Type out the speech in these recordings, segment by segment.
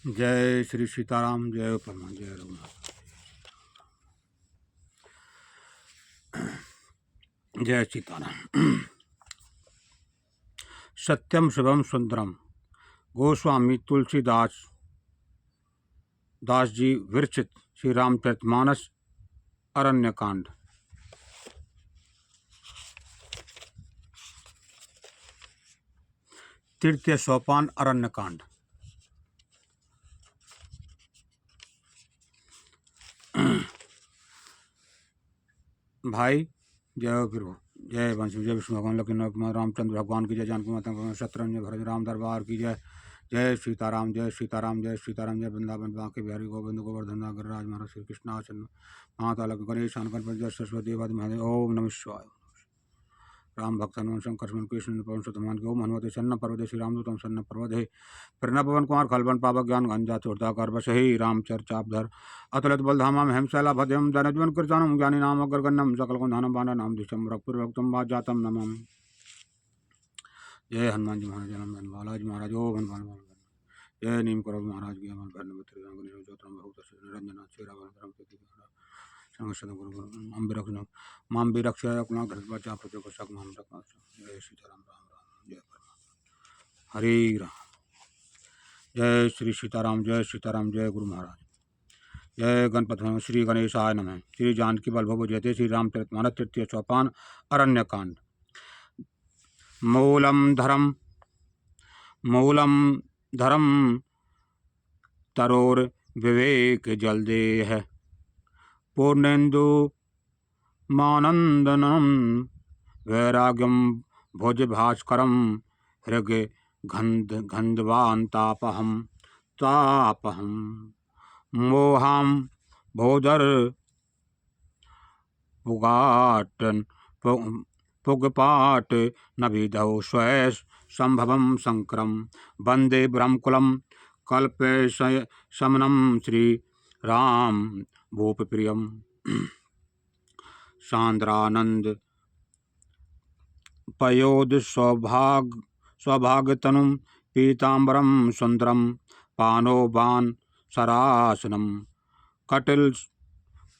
जय श्री सीताराम, जय परमा, जय रघुनाथ, जय सीताराम। सत्यम शिवम सुंदरम। गोस्वामी तुलसीदास जी विरचित श्री रामचरितमानस अरण्यकांड। तृतीय सोपान अरण्यकांड। भाई जय गुरु, जय वंश, जय विष्णु भगवान लक्ष्मण रामचंद्र भगवान की जय, जानकी माता शत्रुंजय भरत राम दरबार की जय। जय सीताराम, जय सीताराम, जय सीताराम, जय वृंदावन बांके बिहारी गोविंद गोवर्धन गिरिराज महाराज श्री कृष्णाचंद्र माता लक्ष्मण गणेश गणपति जय सरस्वती महादेव। ओम नमः शिवाय। राम भक्त हनुमान शंकर सुमन कृष्ण पवन सुतमान के ओम हनुमते सन्न पर्वते श्री रामदूतम सन्न पर्वते प्रणव पवन कुमार खलवन पावक ज्ञान गंजा चोरता कर बसहि राम चर्चाधर अतुलित बलधामा हेमशैला भद्यम धनज्वन कृतानम ज्ञानी नाम अग्रगण्यम सकल कुंधानम बाणा नाम दिशम रघुपुर भक्तम जातम नमः। जय हनुमान जी महाराज जन्म बालाजी महाराज ओम हनुमान जय नीम करो महाराज की अमन भरन ज्योतम बहुत निरंजना चेरा माम भी रक्षा अपना घर बचा प्रति को सक माम रखना। जय सीताराम, राम राम, जय परमात्मा, हरे राम। जय श्री सीताराम, जय सीताराम, जय गुरु महाराज। जय गणपति श्री गणेशाय नमः। श्री जानकी बलभव जयते श्री रामचरितमानस तृतीय सोपान अरण्यकांड। मूलम धर्म तरोर विवेक जलदेह पूर्णेन्दु मानंदनम वैराग्यम भुज भास्करम हृग गंधवान तापहम मोहाम भोदर पुगपाट नभिधौ स्वय संभवम शंकरम वंदे ब्रह्मकुलम कल्पे शमनम श्री राम भूप प्रियम सांद्रानंद पयोद सौभाग्यतनुम पीतांबरम सुंदरम पानोबान सरासनम कटिल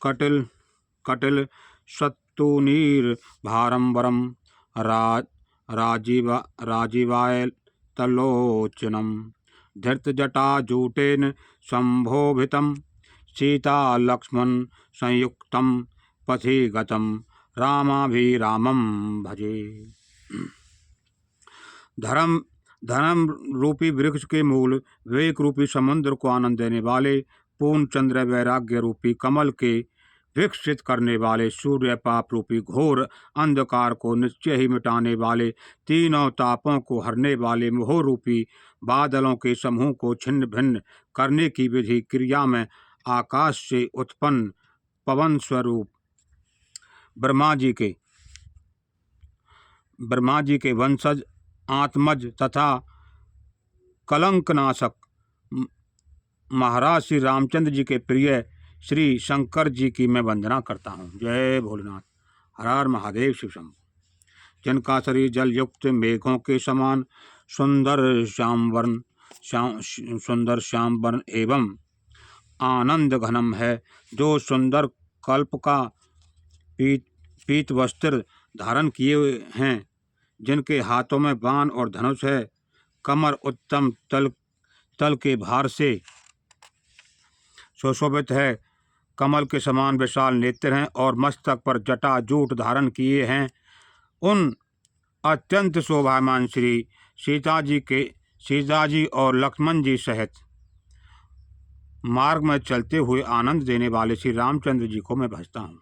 कटिल कटिल सत्तुनीर भारंबरम राजीवाय तलोचनम धृत जटा जूटेन संभोभितम सीता लक्ष्मण संयुक्तम पथि गतम रामाभिरामम भजे। धर्म रूपी वृक्ष के मूल विवेक रूपी समुद्र को आनंद देने वाले पूर्ण चंद्र वैराग्य रूपी कमल के विकसित करने वाले सूर्य पाप रूपी घोर अंधकार को निश्चय ही मिटाने वाले तीनों तापों को हरने वाले मोह रूपी बादलों के समूह को छिन्न भिन्न करने की विधि क्रिया में आकाश से उत्पन्न पवन स्वरूप ब्रह्मा जी के वंशज आत्मज तथा कलंकनाशक महाराज श्री रामचंद्र जी के प्रिय श्री शंकर जी की मैं वंदना करता हूँ। जय भोलेनाथ, हर हर महादेव शिव शंभु। जिनका शरीर जल युक्त मेघों के समान सुंदर श्याम वर्ण एवं आनंद घनम है, जो सुंदर कल्प का पीत वस्त्र धारण किए हैं, जिनके हाथों में बाण और धनुष है, कमर उत्तम तल के भार से सुशोभित है, कमल के समान विशाल नेत्र हैं और मस्तक पर जटा जूट धारण किए हैं, उन अत्यंत शोभायमान श्री सीता जी और लक्ष्मण जी सहित मार्ग में चलते हुए आनंद देने वाले श्री रामचंद्र जी को मैं भजता हूँ।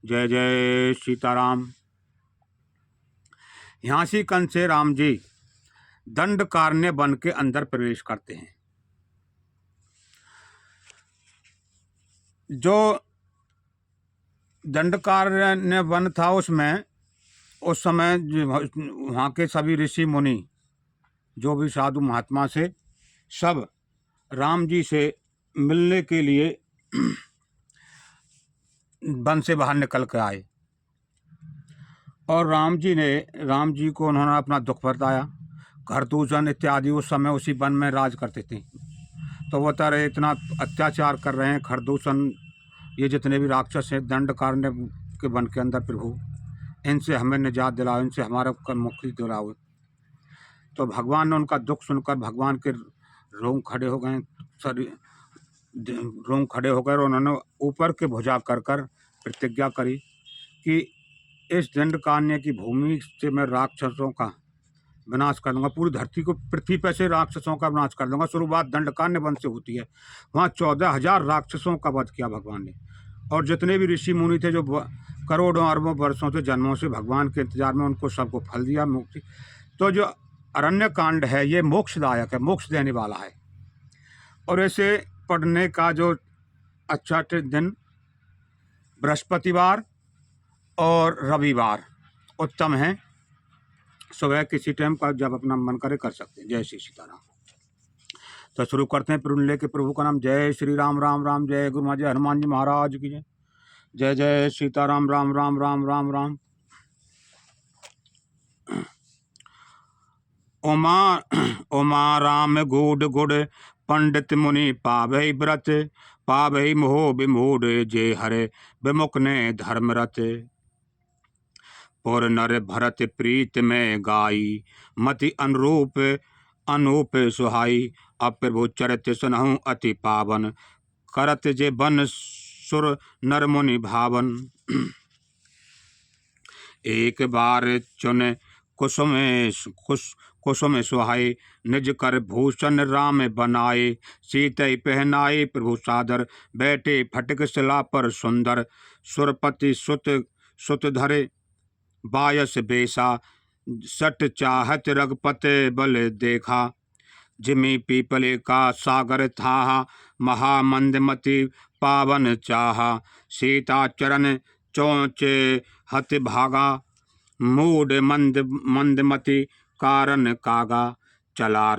जय जय सीताराम। ह्यासी कंस से राम जी दंडकारण्य वन के अंदर प्रवेश करते हैं। जो दंडकारण्य वन था उसमें उस समय वहाँ के सभी ऋषि मुनि जो भी साधु महात्मा से सब राम जी से मिलने के लिए वन से बाहर निकल के आए और राम जी को उन्होंने अपना दुख बताया। घरदूषण इत्यादि उस समय उसी वन में राज करते थे। तो वो बता रहे इतना अत्याचार कर रहे हैं, खरदूषण, ये जितने भी राक्षस हैं दंड कारण्य के वन के अंदर प्रभु, इनसे हमें निजात दिलाओ, इनसे हमारा मुक्ति दिलाओ। तो भगवान ने उनका दुख सुनकर भगवान के रोंग खड़े हो गए, रोंग खड़े होकर उन्होंने ऊपर के भुजा कर प्रतिज्ञा करी कि इस दंडकारण्य की भूमि से मैं राक्षसों का विनाश कर दूंगा, पूरी धरती को, पृथ्वी पर से राक्षसों का विनाश कर दूंगा। शुरुआत दंडकारण्य वन से होती है। वहाँ 14,000 राक्षसों का वध किया भगवान ने, और जितने भी ऋषि मुनि थे जो करोड़ों अरबों वर्षों से जन्मों से भगवान के इंतजार में, उनको सबको फल दिया मुक्ति। तो जो अरण्य कांड है ये मोक्षदायक है, मोक्ष देने वाला है। और ऐसे पढ़ने का जो अच्छा दिन बृहस्पतिवार और रविवार उत्तम है। सुबह किसी टाइम का जब अपना मन करे कर सकते हैं। जय श्री सीताराम। तो शुरू करते हैं प्रभु लेके, प्रभु का नाम। जय श्री राम राम राम, जय गुरु जय हनुमान जी महाराज की जय। जय जय सीताराम राम राम राम राम राम। उमा राम गुड गुड पंडित मुनि पावै व्रत, पावै मोह विमूढ़ जे हरे विमुख ने धर्मरत। पुर नर भरत प्रीत में गाई, मति अनुरूप अनूप सुहाई। अब प्रभु चरित सुनहु अति पावन, करत जे बन सुर नर मुनि भावन। एक बार चुन कुसुम सुहाए, निज कर भूषण राम बनाए। सीतै पहनाए प्रभु सादर, बैठे फटक शिला पर सुंदर। सुरपति सुत धरे बायस बेसा, सट चाहत रघुपत बल देखा। जिमी पीपले का सागर था, महामंदमति पावन चाहा। सीता चरण चोंच हत भागा, मूड मंदमति कारण कागा। चला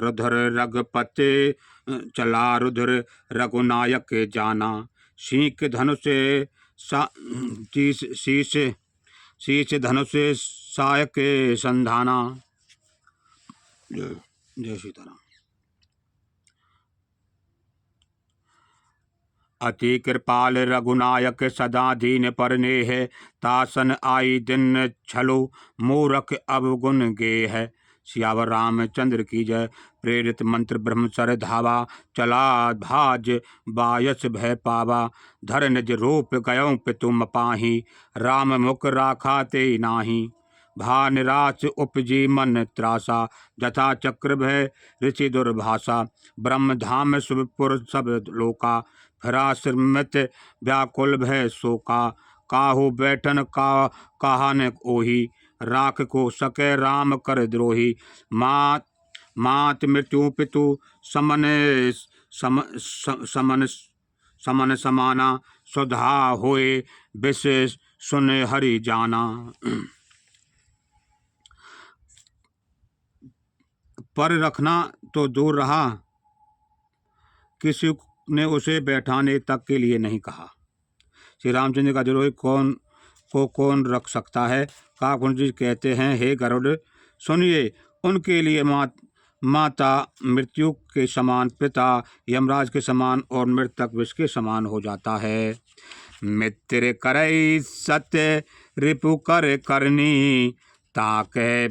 रुधर रघुनायक जाना। शीख धनुष शीश धनुष सायक संधाना। जय सीताराम। अति कृपाल रघुनायक सदा दीन पर नेह, तासन आई दिन छलो मूरख अवगुण गेह। सियावर रामचंद्र की जय। प्रेरित मंत्र ब्रह्मचर्य धावा, चला भाज बायस भय पावा। धर निज रूप गयो पितु मपाही, राम मुख राखा ते नाही। भा निराश उपजी मन त्रासा, जथा चक्र भय ऋषि दुर्भाषा। ब्रह्म धाम सुरपुर सब लोका, फिरा श्रमित व्याकुल भय शोका। काहू बैठन कहा न ओही, राख को सके राम कर द्रोही। मात मृत्यु पितु समन समाना, सुधा होए विष सुन हरि जाना। पर रखना तो दूर रहा, किसी ने उसे बैठाने तक के लिए नहीं कहा। श्री रामचंद्र का द्रोही कौन रख सकता है। काकुंज जी कहते हैं, हे गरुड़ सुनिए, उनके लिए माता मृत्यु के समान, पिता यमराज के समान और मृतक विष के समान हो जाता है। मित्र करई सत्य रिपु कर करनी, ताके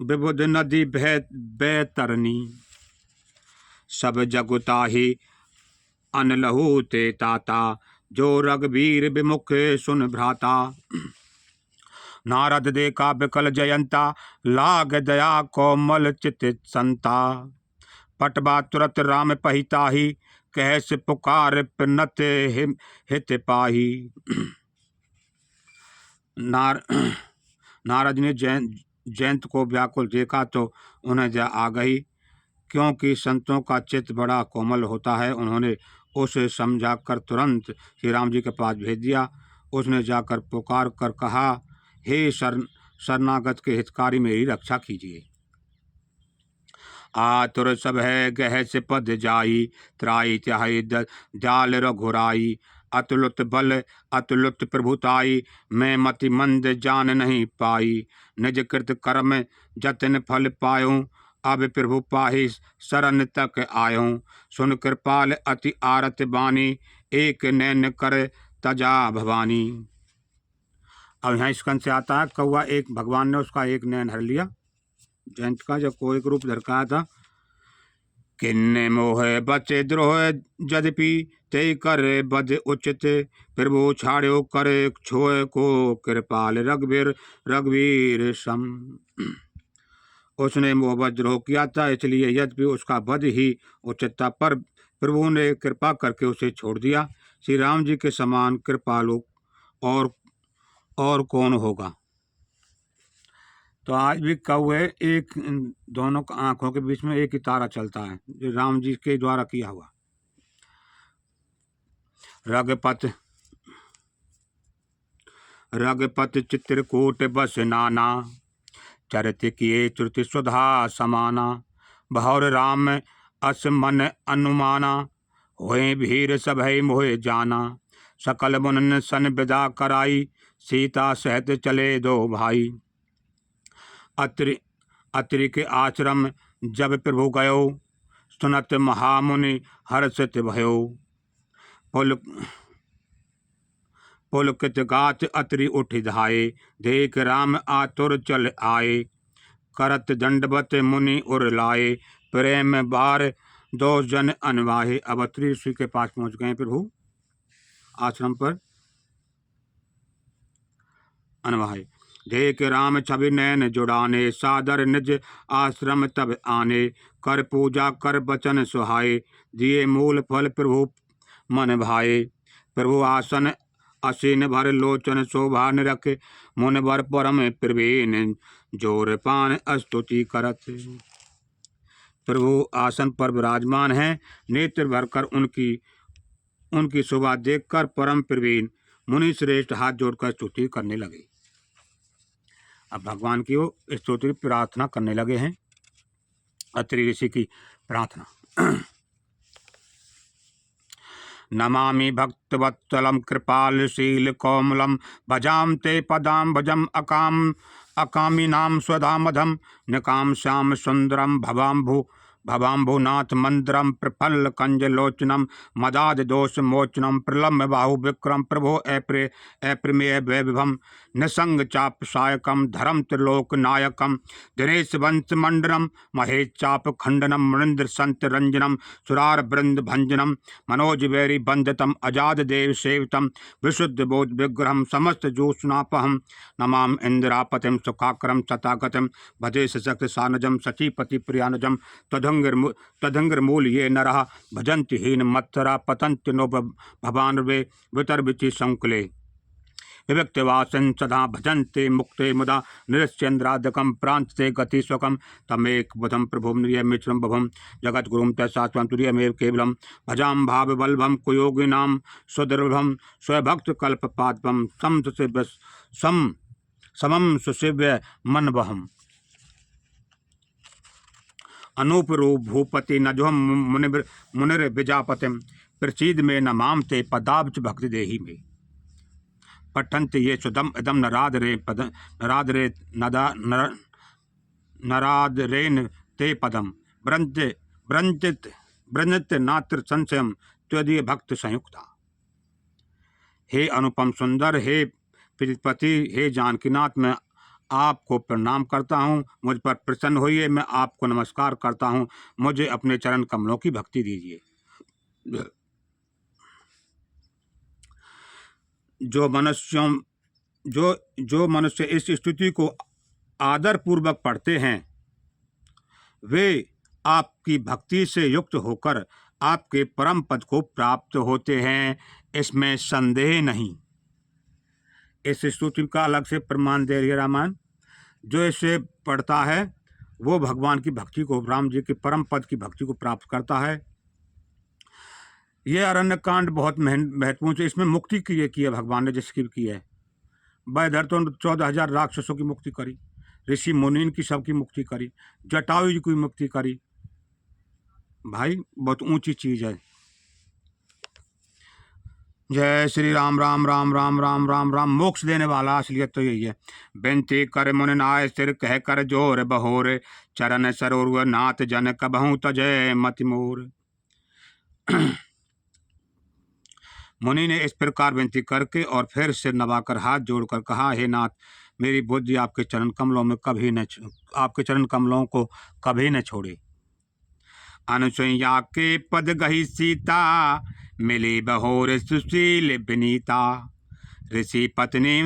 विबुध नदी बैतरनी। सब जगुताही अनलहु ते ताता, जो रघुवीर विमुख सुन भ्राता। नारद देखा बिकल जयंता, लाग दया कोमल चित संता। पटबा तुरत राम पहिताही, कहस पुकार पिनत हित पाही। नारद ने जयंत को व्याकुल देखा तो उन्हें दया आ गई, क्योंकि संतों का चित्त बड़ा कोमल होता है। उन्होंने उसे समझाकर तुरंत श्री राम जी के पास भेज दिया। उसने जाकर पुकार कर कहा, हे शरणागत के हितकारी, मेरी रक्षा कीजिए। आतुर सब है गह से पद जाई, त्राई त्याई जाल रघुराई। अतुलुत बल अतुलुत प्रभुताई, मैं मति मंद जान नहीं पाई। निज कृत कर्म जतन फल पायूं, अब प्रभु पाहि शरण तक आयो, सुन कृपाल अति आरत बानी, एक नैन कर तजा भवानी। अब यहाँ स्कंद से आता है कौआ, एक भगवान ने उसका एक नैन हर लिया जयंत का, जब कोई रूप धरकाया था। किन्ने मोह बचे द्रोह यद्यपि, ते कर बद उचित, प्रभु छाड़ो करे छोय को, कृपाल रघुवीर सम। उसने मोह द्रोह किया था, इसलिए यद्यपि उसका वध ही उचित था, पर प्रभु ने कृपा करके उसे छोड़ दिया। श्री राम जी के समान कृपालु और कौन होगा। तो आज भी कौए एक दोनों आंखों के बीच में एक ही तारा चलता है, जो राम जी के द्वारा किया हुआ। रघुपत चित्रकूट बस नाना, चरित किए श्रुति सुधा समाना, बहुर राम अस मन अनुमाना, होए भीर सभय मोहे जाना, सकल मुनन सन विदा कराई, सीता सहित चले दो भाई। अत्रि के आश्रम जब प्रभु गयो, सुनत महामुनि हर्षित भयो, पुलकित गात अत्रि उठ धाये, देख राम आतुर चल आए, करत दंडवत मुनि उर लाए, प्रेम बार दो जन अनवाहे। अब अत्रि ऋषि के पास पहुंच गए प्रभु आश्रम पर अनवाहे। देख राम छवि नैन जुड़ाने, सादर निज आश्रम तब आने, कर पूजा कर बचन सुहाए, दिए मूल फल प्रभु मन भाए। प्रभु आसन असीन भर लोचन शोभा निरख, मुन वर परम प्रवीण, जोर पान स्तुति करत। प्रभु आसन पर विराजमान हैं, नेत्र भरकर उनकी शोभा देखकर परम प्रवीण मुनि श्रेष्ठ हाथ जोड़कर स्तुति करने लगे। अब भगवान की वो स्तुति प्रार्थना करने लगे हैं। अत्रि ऋषि की प्रार्थना। नमामि भक्तवत्सलं कृपालशील कोमलं, भजाम ते पदाम भजम अकामिनां स्वधामधम, निकामश्याम सुंदरम भवाम्भुनाथ मंदिरम, प्रफुल्ल कंजलोचनम, मदाद दोष मोचनम, प्रलम्ब बाहु विक्रम, प्रभो अप्रमेय वैभवम, निसंग चाप सायकम, धर्म त्रिलोक नायकम, दिनेश वंश मंडनम, महेश चाप खंडनम, मृंद्र संत रंजनम, सुरार वृंद भंजनम, मनोज वैरी बंधतम, अजाद देव सेवितम, विशुद्ध बोध विग्रहम, समस्त जोषणापहम, नमाम इंदिरापतिम सुखाकरम सतागतम, भजे सशक्त सानजम, सचीपति प्रियानजम, तदंगर मूल ये नरः, भजन्ति हीन मत्सरा, पतन्ति नो भवान वे वितर्विचि संकुले, विविक्तवासन सदा भजन्ते मुक्ते मुदा, निरस्यन्द्रादकम प्रांतते गति स्वकम, तमेक बुधम प्रभुम नियमित्रम बभम, जगत गुरुम तत्सात्वं तुर्यमेव केवलम, भजाम भाव बल्भम कुयोगिनाम सुदुर्लभम, स्वभक्त कल्प पादपम, समम सुशिव्य मनवहम, अनूप रूप भूपति नजोहम मुनिर विजापतिम, प्रसीद में नमाम ते पदाब्ज भक्ति देही में, पठंत ये सुदम इदम नरादरेन ते पदम, ब्रंजित नात्र संशयम त्वदीय भक्त संयुक्ता। हे अनुपम सुंदर, हे प्रीतिपति, हे जानकीनाथ, मैं आपको प्रणाम करता हूँ, मुझ पर प्रसन्न होइए, मैं आपको नमस्कार करता हूँ, मुझे अपने चरण कमलों की भक्ति दीजिए। जो मनुष्य इस स्तुति को आदर पूर्वक पढ़ते हैं, वे आपकी भक्ति से युक्त होकर आपके परम पद को प्राप्त होते हैं, इसमें संदेह नहीं। इस स्तुति का अलग से प्रमाण दे रही है रामायण। जो इसे पढ़ता है वो भगवान की भक्ति को, राम जी के परम पद की भक्ति को प्राप्त करता है। यह अरण्य कांड बहुत महत्वपूर्ण है। इसमें मुक्ति की है भगवान ने, जिसकी की है। वैधर तो 14,000 राक्षसों की मुक्ति करी, ऋषि मुनीन की सबकी मुक्ति करी, जटायु जी की मुक्ति करी। भाई बहुत ऊंची चीज है। जय श्री राम राम राम राम राम राम राम। मोक्ष देने वाला असलियत तो यही है। बेनती कर मुन नाय सिर कह कर जोर बहोर, चरण सरोवर नाथ जन कबहू तजय मति मोर। मुनि ने इस प्रकार विनती करके और फिर सिर नवाकर हाथ जोड़कर कहा, हे नाथ, मेरी बुद्धि आपके चरण कमलों में कभी न आपके चरण कमलों को कभी न छोड़े। अनुसुईया के पद गही सीता, मिली बहोर सुशील विनीता। ऋषि पत्नी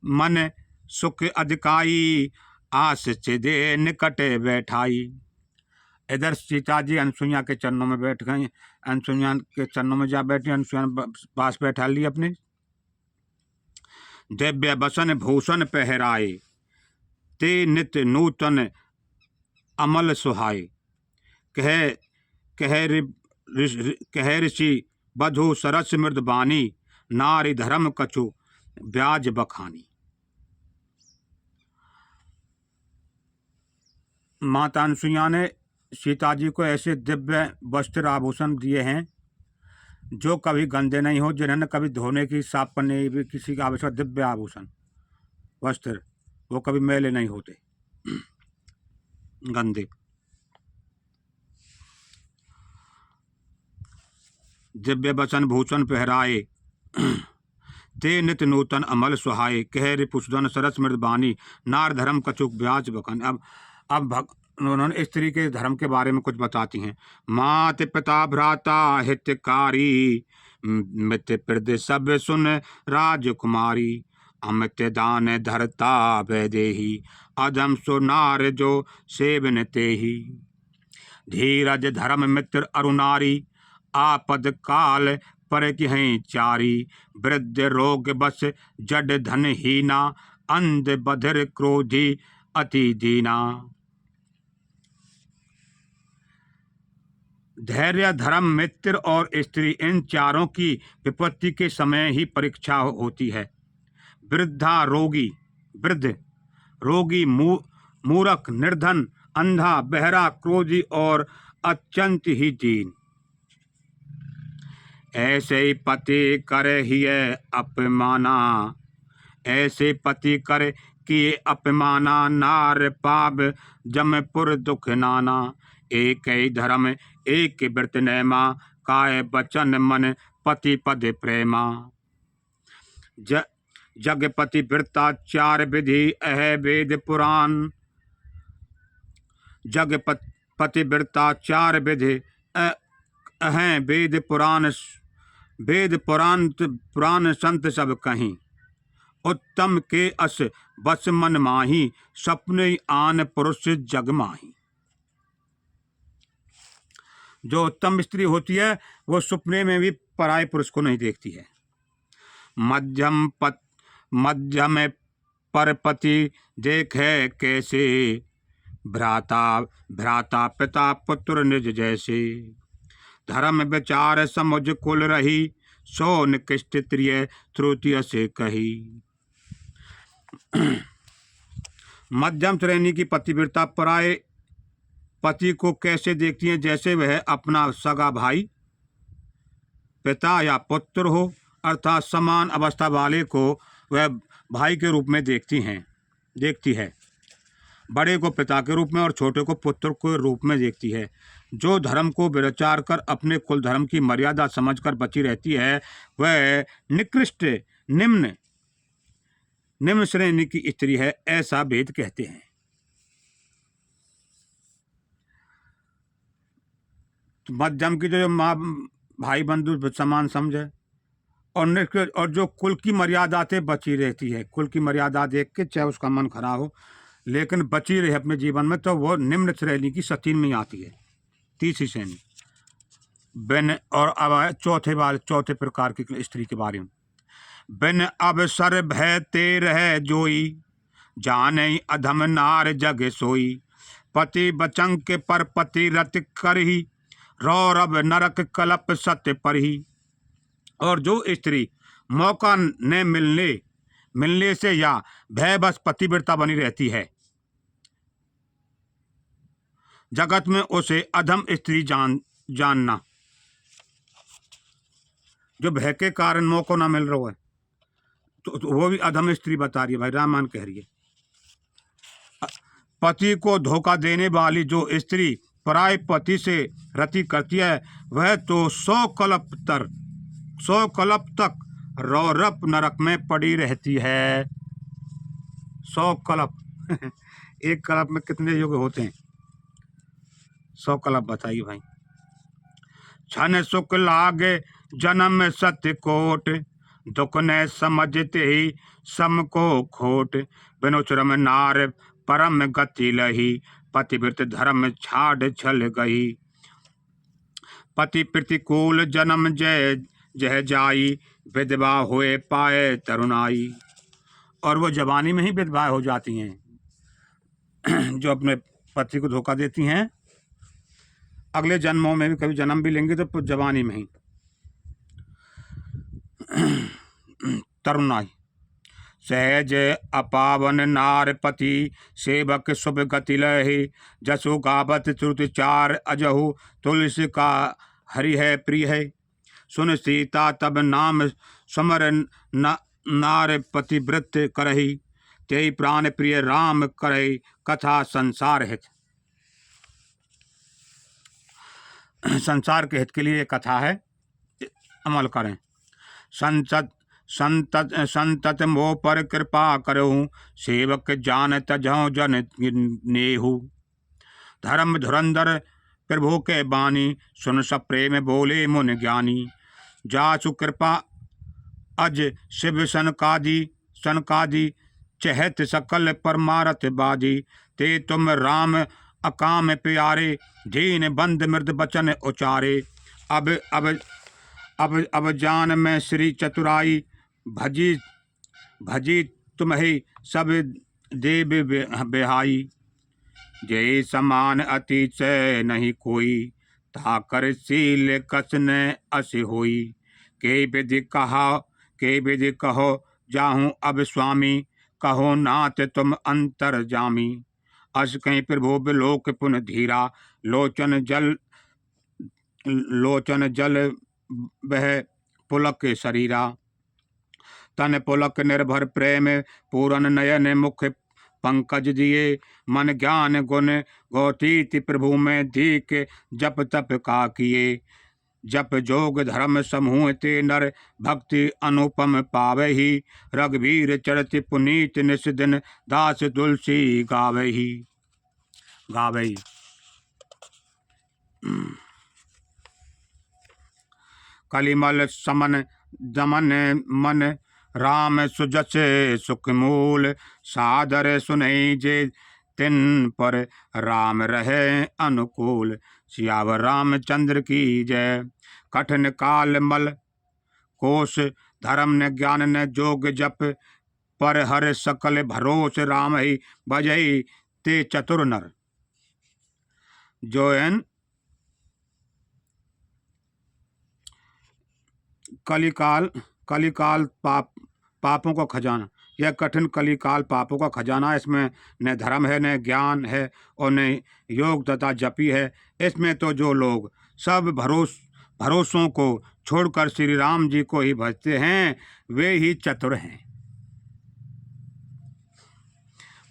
मन सुख अधिकाई, आस चिदे निकट बैठाई। इधर सीता जी अनुसुईया के चरणों में बैठ गई, अनुसुईया के चरणों में जा बैठी, अनुसुईया पास बैठा ली अपने। दिव्य बसन भूषण पहराए, ते नित्य नूतन अमल सुहाए। कह कह ऋषि बधु सरस मृद बानी, नारी धर्म कछु ब्याज बखानी। माता अनुसुईया ने सीता जी को ऐसे दिव्य वस्त्र आभूषण दिए हैं जो कभी गंदे नहीं हो, जिन्हें कभी धोने की, साफ करने की किसी की आवश्यकता। दिव्य आभूषण वस्त्र, वो कभी मैले नहीं होते गंदे। दिव्य बसन भूषण पहराए, ते नित नूतन अमल सुहाए। कह रिपुषधन सरस मृद बानी, नार धर्म कछुक ब्याज बखानी। अब उन्होंने स्त्री के धर्म के बारे में कुछ बताती हैं। मात पिता भ्राता हितकारी, मित्र प्रद सब सुन राजकुमारी। अमित दान धरता वैदेही, अधम सो नार जो सेवन तेही। धीरज धर्म मित्र अरुनारी, आपद काल पर हैं चारी। वृद्ध रोग बस जड धन हीना, अंध बधिर क्रोधी अति दीना। धैर्य धर्म मित्र और स्त्री, इन चारों की विपत्ति के समय ही परीक्षा होती है। वृद्धा रोगी, वृद्ध रोगी, मूर्ख निर्धन, अंधा बहरा, क्रोधी और अत्यंत ही दीन। ऐसे ही पति करे ही अपमाना, ऐसे पति करे कि अपमाना। नार पाप जमपुर दुख नाना, एक ही धर्म एक व्रत नेमा। काय बचन मन पति पद प्रेमा। जगपति वृत्ता चार विधि अह वेद पुराण। जगपति वृत्ता चार विधि अह वेद पुराण। वेद पुराण संत सब कहीं, उत्तम के अस बस मन माही। सपने आन पुरुष जग माही। जो उत्तम स्त्री होती है वो सपने में भी पराये पुरुष को नहीं देखती है। मध्यम परपति देखे कैसे, भ्राता पिता पुत्र निज जैसे। धर्म विचार समुझ कुल रही, सो निकृष्ट त्रिय तृतीय से कही। मध्यम श्रेणी की पतिव्रता पराये पति को कैसे देखती हैं, जैसे वह अपना सगा भाई, पिता या पुत्र हो, अर्थात समान अवस्था वाले को वह भाई के रूप में देखती है। बड़े को पिता के रूप में और छोटे को पुत्र के रूप में देखती है। जो धर्म को विचार कर अपने कुल धर्म की मर्यादा समझकर बची रहती है, वह निकृष्ट निम्न श्रेणी की स्त्री है, ऐसा वेद कहते हैं। तो मध्यम की जो माँ भाई बंधु समान समझे, और जो कुल की मर्यादा से बची रहती है। कुल की मर्यादा देख के चाहे उसका मन खराब हो, लेकिन बची रहे अपने जीवन में, तो वो निम्न श्रेणी की सतीन में आती है, तीसरी श्रेणी। बिन और अब चौथे प्रकार की स्त्री के बारे में। बिन अवसर भय ते रह जोई, जाने अधम नार जग सोई। पति बचंक पर पति रत करही, रौरव नरक कलप सत्य परही। और जो स्त्री मौका न मिलने से या भय बस पतिव्रता बनी रहती है, जगत में उसे अधम स्त्री जानना। जो भय के कारण मोह को ना मिल रहा है, तो वो भी अधम स्त्री बता रही है भाई, रामायण कह रही है। पति को धोखा देने वाली जो स्त्री पराय पति से रति करती है, वह तो 100 कल्प तक रौरप नरक में पड़ी रहती है। 100 कल्प एक कल्प में कितने युग होते हैं? 100 कल्प बताइए भाई। छन सुख लागे जन्म सत्य कोट, दुख न समझते ही सम को खोट। बिनु श्रम नार परम गति लही, पतिव्रत धर्म छाड़ छल गई। पति प्रतिकूल जन्म जय जह जाई, विधवा हुए पाए तरुणाई। और वो जवानी में ही विधवा हो जाती हैं जो अपने पति को धोखा देती हैं, अगले जन्मों में भी कभी जन्म भी लेंगे तो जवानी में ही। तरुणाई सहज अपावन नारपति, सेवक शुभ गति लहि। जसु गावत श्रुति चार अजहु, तुलसी का हरि है प्रिय है। सुन सीता तब नाम समर नारपति व्रत करहि, तेई प्राण प्रिय राम करहि कथा संसार हित। संसार के हित के लिए कथा है, अमल करें। संतत मोह पर कृपा करहूँ, सेवक जान तजहु जन नेहु। धर्म धुरंधर प्रभु के बानी, सुन सब प्रेम बोले मुन ज्ञानी। जासु कृपा अज शिव सनकादि, चहत सकल परमारथ बाजी। ते तुम राम अकाम प्यारे, दीन बंद मृद बचन उचारे। अब जान में श्री चतुराई, भजी तुम्हें सब देव बिहाई। जय समान अति से नहीं कोई, ताकर सील कसन अस होई। के विधि कहो जाहूँ अब स्वामी, कहो नाथ तुम अंतर जामी। अस कहीं प्रभु बिलोक पुन धीरा, लोचन जल बह पुलक शरीरा। तन पुलक निर्भर प्रेम पूरन नयन, मुख पंकज दिए। मन ज्ञान गुण गौतीति प्रभु में दीक, जप तप का किए। जप जोग धर्म समूह ते नर, भक्ति अनुपम पावही। रघुवीर चरति पुनीत निस दिन, दास तुलसी गावही। कलिमल समन दमन मन, राम सुजस सुख मूल। सादर सुनई जे तिन पर, राम रहे अनुकूल। सियावर रामचंद्र की जय। कठिन काल मल कोश, धर्म न ज्ञान न जोग जप। पर हर सकल भरोस, राम ही भजई ते चतुर नर। जोयन कलिकाल पापों का खजाना। यह कठिन कलिकाल पापों का खजाना। इसमें न धर्म है, न ज्ञान है, और न योग तथा जपी है। इसमें तो जो लोग सब भरोसों को छोड़कर श्री राम जी को ही भजते हैं, वे ही चतुर हैं।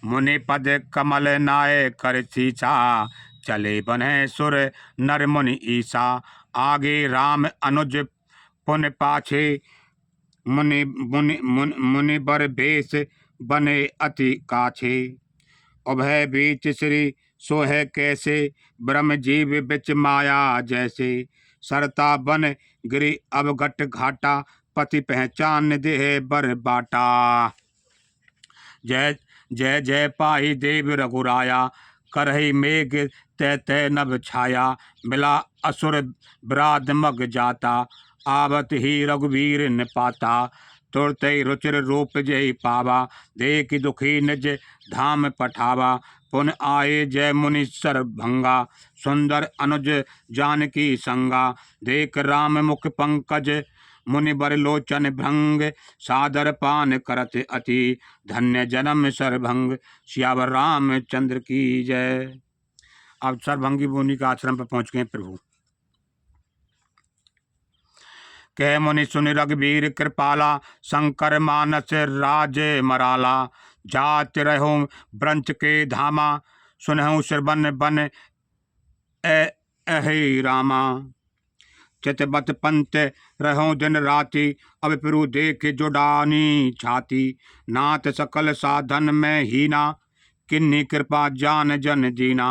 मुनि पद कमल नाय कर सीसा, चले बने सुर नर मुनि ईसा। आगे राम अनुज पुन पाछे, मुनि बर बेस बने अति काछे। उभय बीच श्री सोहे कैसे, ब्रह्म जीव बिच माया जैसे। सरता बन गिरी अवघट घाटा, पति पहचान देह बर बाटा। जय जय जय पाही देव रघुराया, करही मेघ तय तय नभ छाया। मिला असुर विराध मग जाता, आवत ही रघुवीर न पाता। तुरत रुचिर रूप जय पावा, देख दुखी निज धाम पठावा। पुन आए जय मुनि सर भंगा, सुंदर अनुज जानकी संगा। देख राम मुख पंकज, मुनि बर लोचन भृंग। सादर पान करत अति, धन्य जन्म सरभंग। सियावर रामचंद्र की जय। अब सरभंगी मुनि के आश्रम पर पहुंच गए प्रभु। कह मुनि सुनि रघुबीर कृपाला, शंकर मानस राज मराला। जात रहो ब्रंच के धामा, सुनहु श्रवण बन अहि रामा। चितबत पंत रहो दिन राति, अब प्रभु देख जुडानी छाती। नाथ सकल साधन में हीना, किन्नी कृपा जान जन दीना।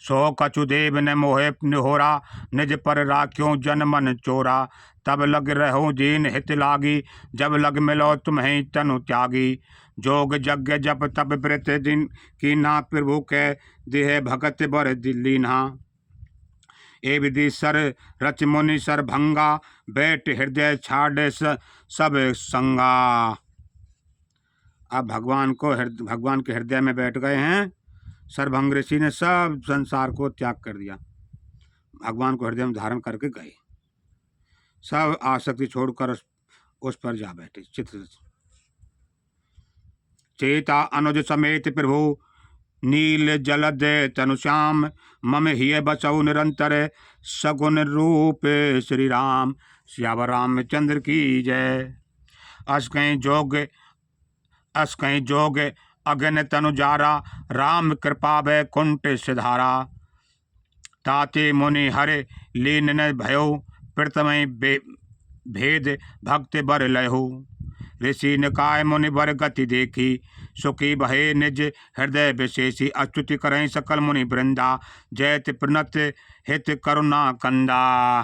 सो कछुदेव ने मोहे निहोरा, निज पर राख्यो जन मन चोरा। तब लग रहो दीन हित लागी, जब लग मिलो तुम्हें तनु त्यागी। जोग यज्ञ जप तप व्रत दिन कीन्हा, प्रभु के देह भगत बर लीन्हा। ए विधि सर रच मुनि सर भंगा, बैठ हृदय छाड़ सब संगा। अब भगवान के हृदय में बैठ गए हैं। सरभंग ऋषि ने सब संसार को त्याग कर दिया, भगवान को हृदय में धारण करके गए, सब आसक्ति छोड़कर उस पर जा बैठे। चित्र चेता अनुज समेत प्रभु, नील जलद तनुश्याम। मम हिय बसौ निरंतर, सगुन रूप श्री राम। सियावर रामचंद्र की जय। अस कहीं जोग अगन तनुजारा, राम कृपा वैकुंठ सिधारा। ताते मुनि हरे लीन न भयो, प्रथमय भेद भक्त बर लहो। ऋषि निकाय मुनि बर गति देखी, सुखी भये निज हृदय विशेषी। अच्युति करें सकल मुनि वृंदा, जयति प्रणत हित करुणा कंदा।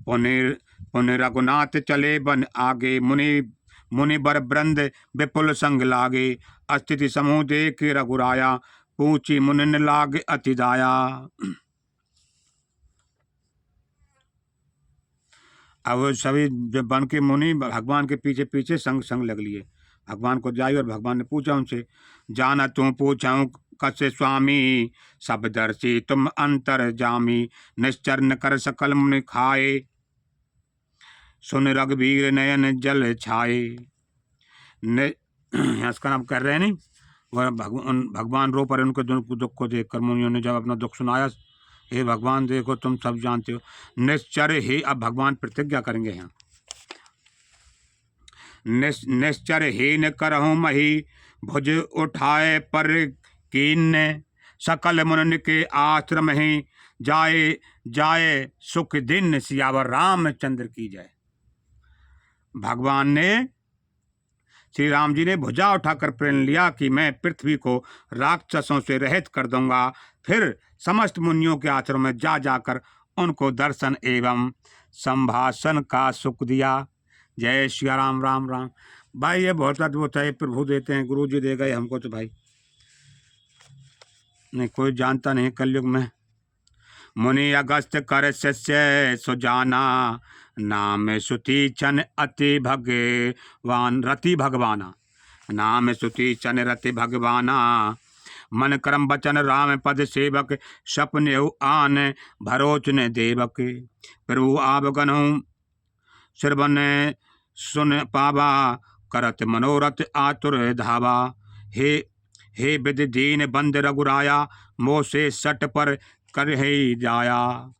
पुनि रघुनाथ चले बन आगे, मुनि बर वृंद विपुल संग लागे। अस्थिति समूह देख रघुराया, पूछी मुनि लाग अति दाया। अब सभी बन के मुनि भगवान के पीछे पीछे संग लग लिए, भगवान को जाई। और भगवान ने पूछा उनसे, जाना तू पूछाऊं कसे स्वामी, सब दर्शी तुम अंतर जामी। निश्चर न कर सकल मुनि खाए, सुन रघुबीर नयन जल छाए। इसका नाम कर रहे हैं नहीं, वह भगवान रो पर उनके दुख को देखकर मुनियों ने जब अपना दुख सुनाया, हे भगवान देखो तुम सब जानते हो। निश्चर ही, अब भगवान प्रतिज्ञा करेंगे यहाँ, निश्चर ही न करहूँ मही, भुज उठाए पर कीन। सकल मुनि के आश्रम ही, जाए सुख दिन। सियावर रामचंद्र की जय। भगवान ने, श्री राम जी ने भुजा उठाकर प्रण लिया कि मैं पृथ्वी को राक्षसों से रहित कर दूंगा। फिर समस्त मुनियों के आश्रम में जाकर उनको दर्शन एवं संभाषण का सुख दिया। जय श्री राम। राम राम। भाई ये बहुत अद्भुत है, प्रभु देते हैं, गुरु जी दे गए हमको, तो भाई नहीं कोई जानता नहीं कलयुग में। मुनि अगस्त कर शिष्य सुजाना, नाम सुति चन अति भगवान रति भगवाना। नाम सुति चन रति भगवाना, मन कर्म बचन राम पद सेवक। सपने आन भरोच ने देवक। प्रभु आवगन श्रवण सुन पावा, करत मनोरथ आतुर धावा। हे विधि दीन बंद रघुराया, मोह से सट पर कर ही जाया।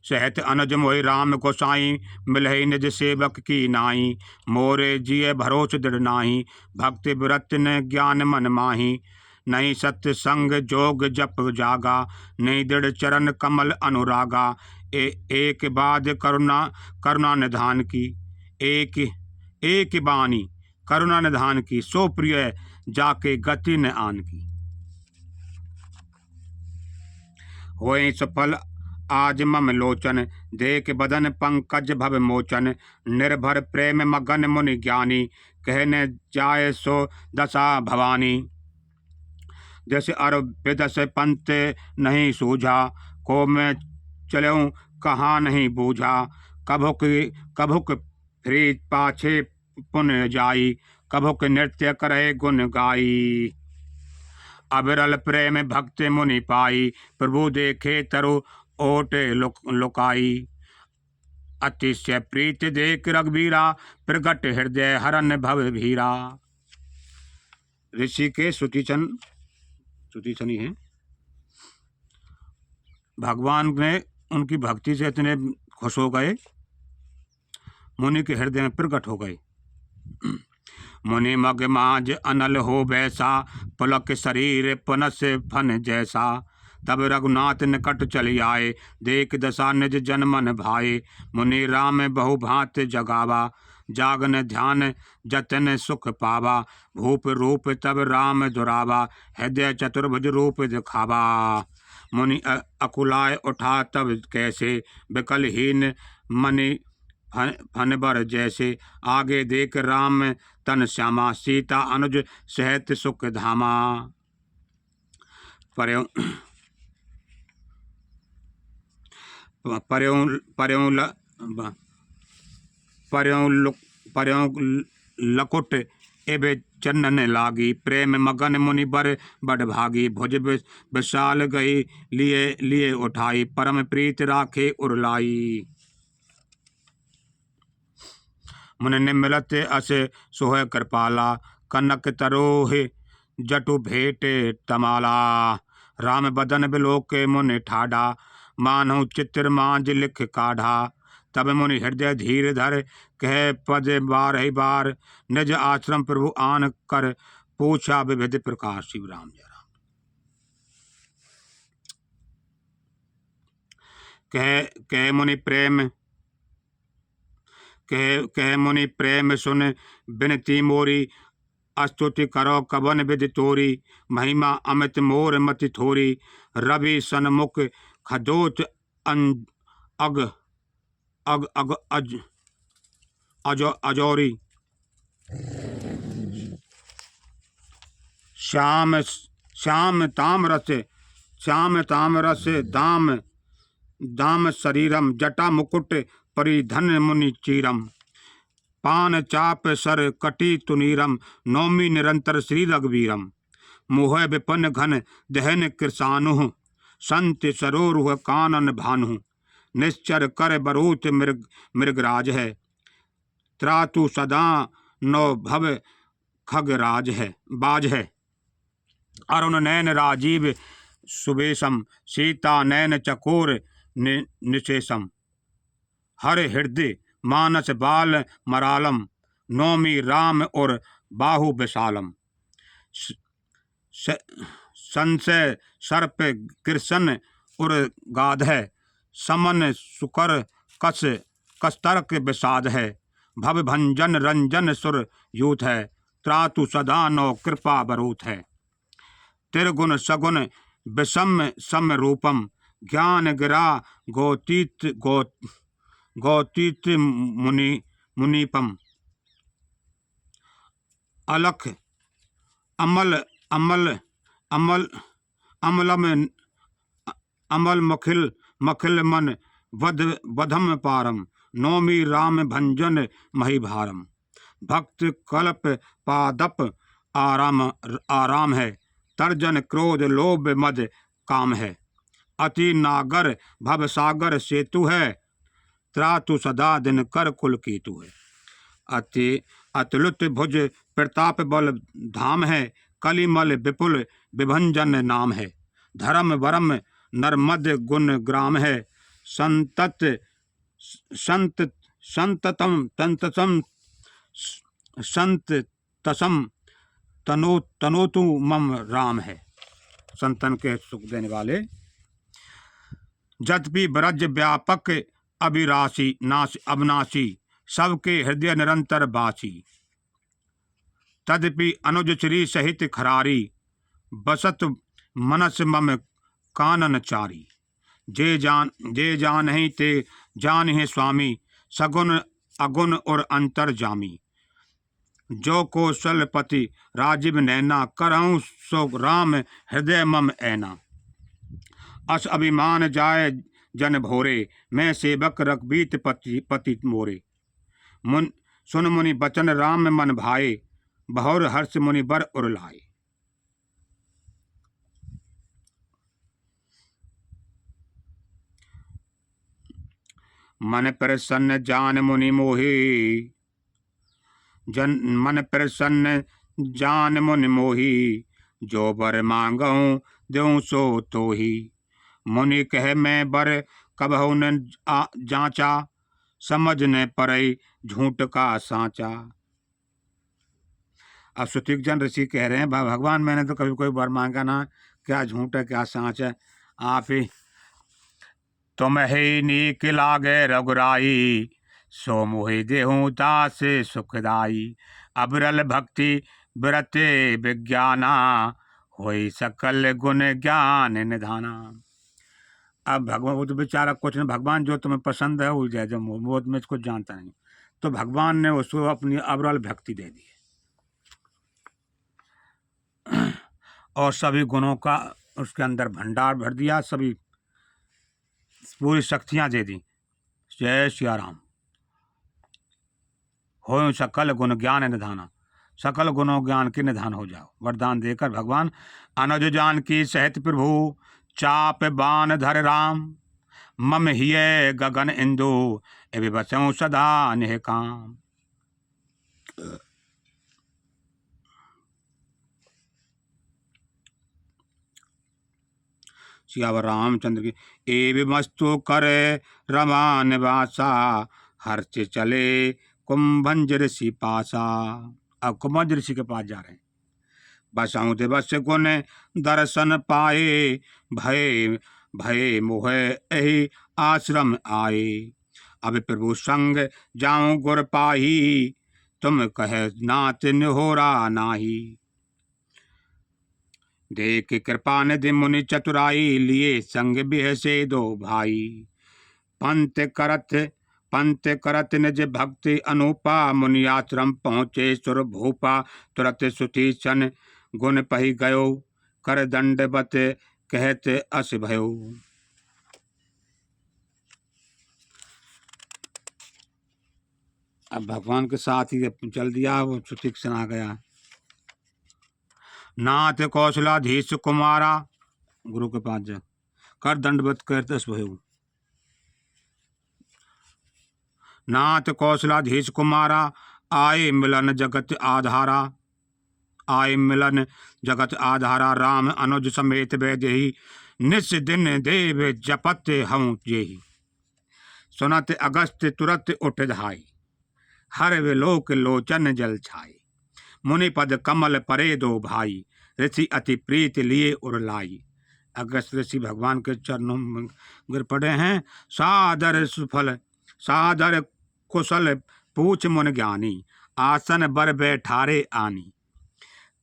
सहत अनुज मोहि राम गोसाई, मिलहि निज सेवक की नाई। मोरे जिय भरोस दृढ़ नाही, भक्ति व्रत न ज्ञान मन माही। नहीं सत्य संग जोग जप जागा, नहीं दृढ़ चरण कमल अनुरागा। एक बाद करुणा निधान की, एक बानी करुणा निधान की। सो प्रिय जाके गति न आन की। होए सफल आज मम लोचन, देख बदन पंकज भव मोचन। निर्भर प्रेम मगन मुनि ज्ञानी, कहने जाए सो दशा भवानी। जैसे अर विदस पंत नहीं सूझा, को मैं चलूं कहाँ नहीं बूझा। कभुक फिरी पाछे पुन जाई, कभुक नृत्य करे गुण गाई। अविरल प्रेम भक्त मुनि पाई, प्रभु देखे तरु ओट लुकाई। अतिशय प्रीत देख रघुबीरा, प्रगट हृदय हरन भव भीरा। ऋषि के सुतीचन ही हैं। भगवान ने उनकी भक्ति से इतने खुश हो गए, मुनि के हृदय में प्रकट हो गए। मुनि मग माज अनल हो बैसा, पुलक शरीर पनस फन जैसा। तब रघुनाथ निकट चली आए, देख दशा निज जन मन भाए। मुनि राम बहु भांत जगावा, जागन ध्यान जतन सुख पावा। भूप रूप तब राम दुरावा, हृदय चतुर्भुज रूप दिखावा। मुनि अकुलाय उठा तब कैसे, विकलहीन मनि फन बर जैसे। आगे देख राम तन श्यामा, सीता अनुज सहित सुख धामा। पर्यों लकुट एबे चन्नन लागी, प्रेम मगन मुनि बर बड़ भागी। भुज विशाल गई लिए लिए उठाई, परम प्रीत राखे उरलाई। मुनि निमिलत अस सोह कृपाला, कनक तरोह जटु भेट तमाला। राम बदन बिलोके मुनि ठाडा, मानहु चित्र मांझ लिख काढ़ा। तब मुनि हृदय धीर धर, कह पद बारहि बार। निज आश्रम प्रभु आन कर, पूछा विविध प्रकार। शिव राम जय राम। कह मुनि प्रेम सुन बिनती मोरी। स्तुति करो कवन विधि तोरी, महिमा अमित मोर मति थोरी। रवि सन्मुख खदोच अग अग अग अज अजो अजोरी। श्याम श्याम ताम रस दाम दाम शरीरम। जटा मुकुट परिधन मुनि चीरम, पान चाप सर कटी तुनीरम। नौमी निरंतर श्री रघुवीरम, मोह विपन घन दहन कृसानु। संत सरोरुह कानन भानु, निश्चर कर बरूत मृगराज है। त्रातु सदा नौ भव खगराज है बाज है। अरुण नैन राजीव सुबेशम, सीता नैन चकोर निशेषम। हर हृदय मानस बाल मरालम, नौमी राम और बाहु विशालम। संशय सर्प कृष्ण उर गाध है, समन सुकर कस्तर्क विषाद है। भव भंजन रंजन सुर यूथ है, त्रातु सदा नौ कृपा बरूथ है। त्रिगुण सगुण विषम सम रूपम, ज्ञान गिरा गौतीत मुनीपम। अलख अमल अमल अमल अमल मखिल मन वधम पारम। नौमी राम भंजन मही भारम, भक्त कल्प पादप आराम है। तर्जन क्रोध लोभ मद काम है, अति नागर भव सागर सेतु है। त्रातु सदा दिन कर कुल कीतु है। अति अतुलित भुज प्रताप बल धाम है, कलिमल विपुल विभंजन नाम है। धर्म वरम नर्मद गुण ग्राम है, संततम तनोतु मम राम है। संतन के सुख देने वाले। जतपि ब्रज व्यापक अभिराशि अविनाशी, सबके हृदय निरंतर बासी। तदपि अनुज श्री सहित खरारी, बसत मनस मम कानन चारी। जे जान ही ते जान है स्वामी, सगुन अगुण और अंतर जामी। जो कौशलपति राजीव नैना, करहूँ सो राम हृदय मम ऐना। अस अभिमान जाय जन भोरे, मैं सेवक रघुबीत पति मोरे। सुन मुनि बचन राम मन भाए, बहुर हर्ष मुनि बर उरलाए। मन प्रसन्न जान मुनि मोहि, मन प्रसन्न जान मुनि मोही, जो बर मांगऊं देऊं सो तो ही। मुनि कह मैं बर कबहु न जांचा, समझ न परई झूठ का सांचा। अब सुतिक ऋषि कह रहे हैं भगवान मैंने तो कभी कोई वर मांगा ना, क्या झूठ है क्या सांच है। आप ही तुम ही नीक लागे रघुराई, सो मोहि देहूँ दास सुखदाई। अबरल भक्ति ब्रते विज्ञाना, होई सकल गुण ज्ञान निधाना। अब भगवान वो तो बेचारा कुछ नहीं, भगवान जो तुम्हें पसंद है वो जय जो वो मैं इसको जानता नहीं, तो भगवान ने उसको अपनी अबरल भक्ति दे दी और सभी गुणों का उसके अंदर भंडार भर दिया, सभी पूरी शक्तियां दे दी। जय सिया राम। हो सकल गुण ज्ञान निधाना, सकल गुणों ज्ञान के निधान हो जाओ। वरदान देकर भगवान अनुज जान की सहित प्रभु, चाप बाण धर राम। मम हिय गगन इंदु, एवं बसऊं सदा निह काम। सियावर रामचंद्र की। एवं मस्तु करे रमा निवासा, हर्ष चले कुंभंज ऋषि पासा। अब कुंभंज ऋषि के पास जा रहे हैं। बसऊं दिवस गुण दर्शन पाए, भय भय मोह एहि आश्रम आए। अब प्रभु संग जाऊं गुर पाही, तुम कह नाथ निहोरा नाही। देख कृपा निधि मुनि चतुराई, लिए संग बिहसे दो भाई। पंत करत निज भक्ति अनूपा, मुनि आश्रम पहुँचे सुर भूपा। तुरत सुतीक्षण गुण पही गयो, कर दंडवत कहत अस भयो। अब भगवान के साथ ही चल दिया, वो सुतीक्षण आ गया। नाथ कौशलाधीश कुमारा, गुरु के पास जा कर दंडवत कहत अस भयो। नाथ कौशलाधीश कुमारा, आए मिलन जगत आधारा। आए मिलन जगत आधारा, राम अनुज समेत वैदेही। निस दिन देव जपत हूँ जेही। सुनत अगस्त तुरत उठ धाई, हर विलोक लोचन जल छाए। मुनि पद कमल परे दो भाई, ऋषि अति प्रीत लिए उरलाई। अगस्त ऋषि भगवान के चरणों में गिर पड़े हैं। सादर सुफल सादर कुशल पूछ मुन ज्ञानी, आसन बर बैठारे आनी।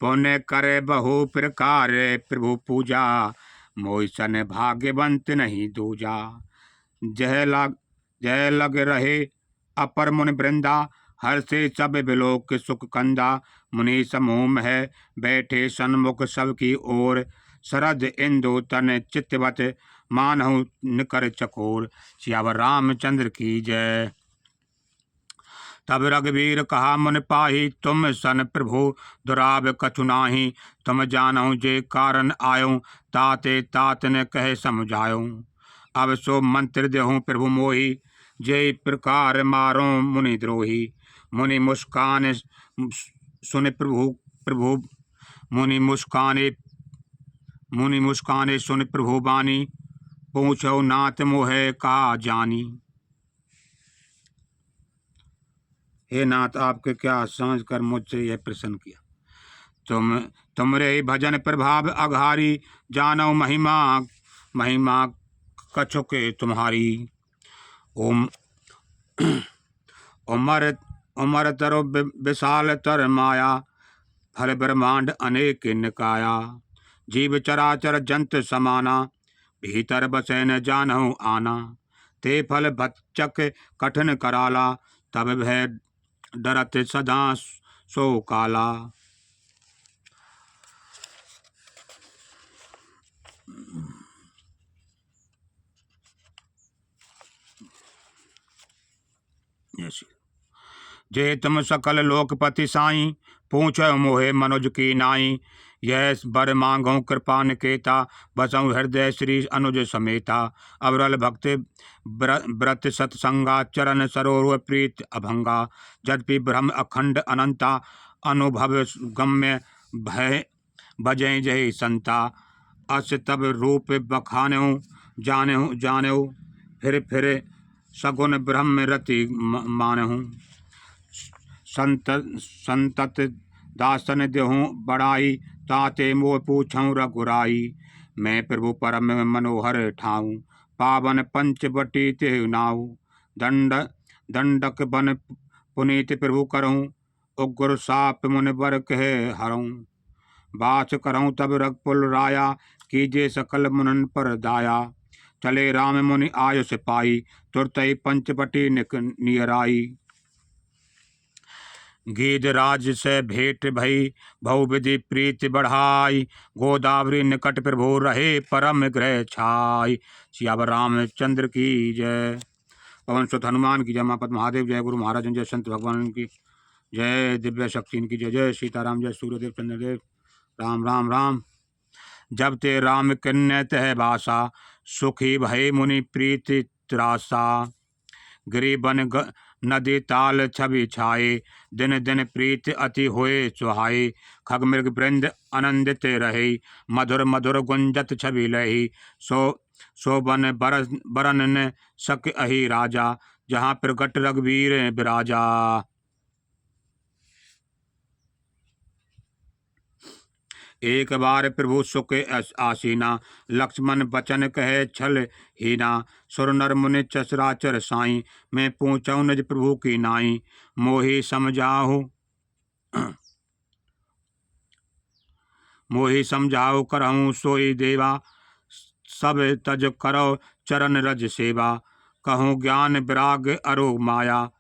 पुण्य करे बहु प्रकार प्रभु पूजा, मोइसन भाग्यवंत नहीं दूजा। जय लग रहे अपर मुनि वृंदा, हर से सब विलोक सुख कंदा। मुनि समूह है बैठे सन्मुख सबकी ओर, शरद इंदु तन चित्तवत मानहु निकर चकोर। सियावर रामचंद्र की जय। तब रघुवीर कहा मुन पाही, तुम सन प्रभु दुराब कछु नाही। तुम जानहु जे कारण आयो, ताते तात ने कहे समझायो। अब सो मंत्र देहूँ प्रभु मोही, जे प्रकार मारो मुनि द्रोही। मुनि मुस्कान सुन प्रभु मुनि मुस्काने सुन प्रभु बानी। पूछो नाथ मोहे का जानी। हे नाथ, आपके क्या समझ कर मुझसे यह प्रश्न किया। तुमरे भजन प्रभाव अघारी, जानो महिमा कछुके तुम्हारी। ओम उमर तरो विशाल तर माया, फल ब्रह्मांड अनेक निकाया। जीव चराचर जंत समाना, भीतर बसे न जानहु आना। ते फल भक्षक कठिन कराला, तब भय डरत सदा सो काला। जे तुम सकल लोकपति साई, पूछो मोहे मनुज की नाई। यह बर मांगो कृपा निकेता, बसऊं हृदय श्री अनुज समेता। अवरल भक्त व्रत सत्संगा, चरण सरोवर प्रीत अभंगा। जदपि ब्रह्म अखंड अनंता, अनुभव गम्य भय बजय जय संता। अस तब रूप बखानहु जानहु फिर सगुन ब्रह्म रति मानहु। संतत दासन देहूँ बड़ाई ताते मोह पूछऊँ रघुराई। मैं प्रभु परम मनोहर ठाऊँ पावन पंचवटी ते नाऊ। दंडक बन पुनीत प्रभु करऊँ उग्र साप मुनि बर कहे हरऊँ। बात करऊँ तब रघुकुल राया कीजे सकल मुनन पर दाया। चले राम मुनि आयुष पाई तुरतई पंचवटी नियराई। गीधराज से भेंट भई भव विधि प्रीति बढ़ाई। गोदावरी निकट प्रभु रहे परम गृह छाई। सियावर रामचंद्र की जय। पवन सुत हनुमान की जय। मापत महादेव जय। गुरु महाराज जय। संत भगवान की जय। दिव्य शक्ति इनकी जय। जय सीताराम जय। सूर्यदेव चंद्रदेव राम राम राम। जब ते राम कन्या तह बासा सुखी भय मुनि प्रीति त्रासा। गिरि बन नदी ताल छवि छाए दिन दिन प्रीत अति होए सुहाए। खग मृग वृंद आनंदित रहे मधुर मधुर गुंजत छवि लही। सो बन बरन न सक अहि राजा जहाँ प्रगट रघुवीर विराजा। एक बार प्रभु सुख आसीना लक्ष्मण बचन कहे छल हीना। सुर नर मुनि चसराचर साई मैं पूछऊँ निज प्रभु की नाई। मोहि समझाओ करहूँ सोई देवा सब तज करो चरण रज सेवा। कहूँ ज्ञान विराग अरो माया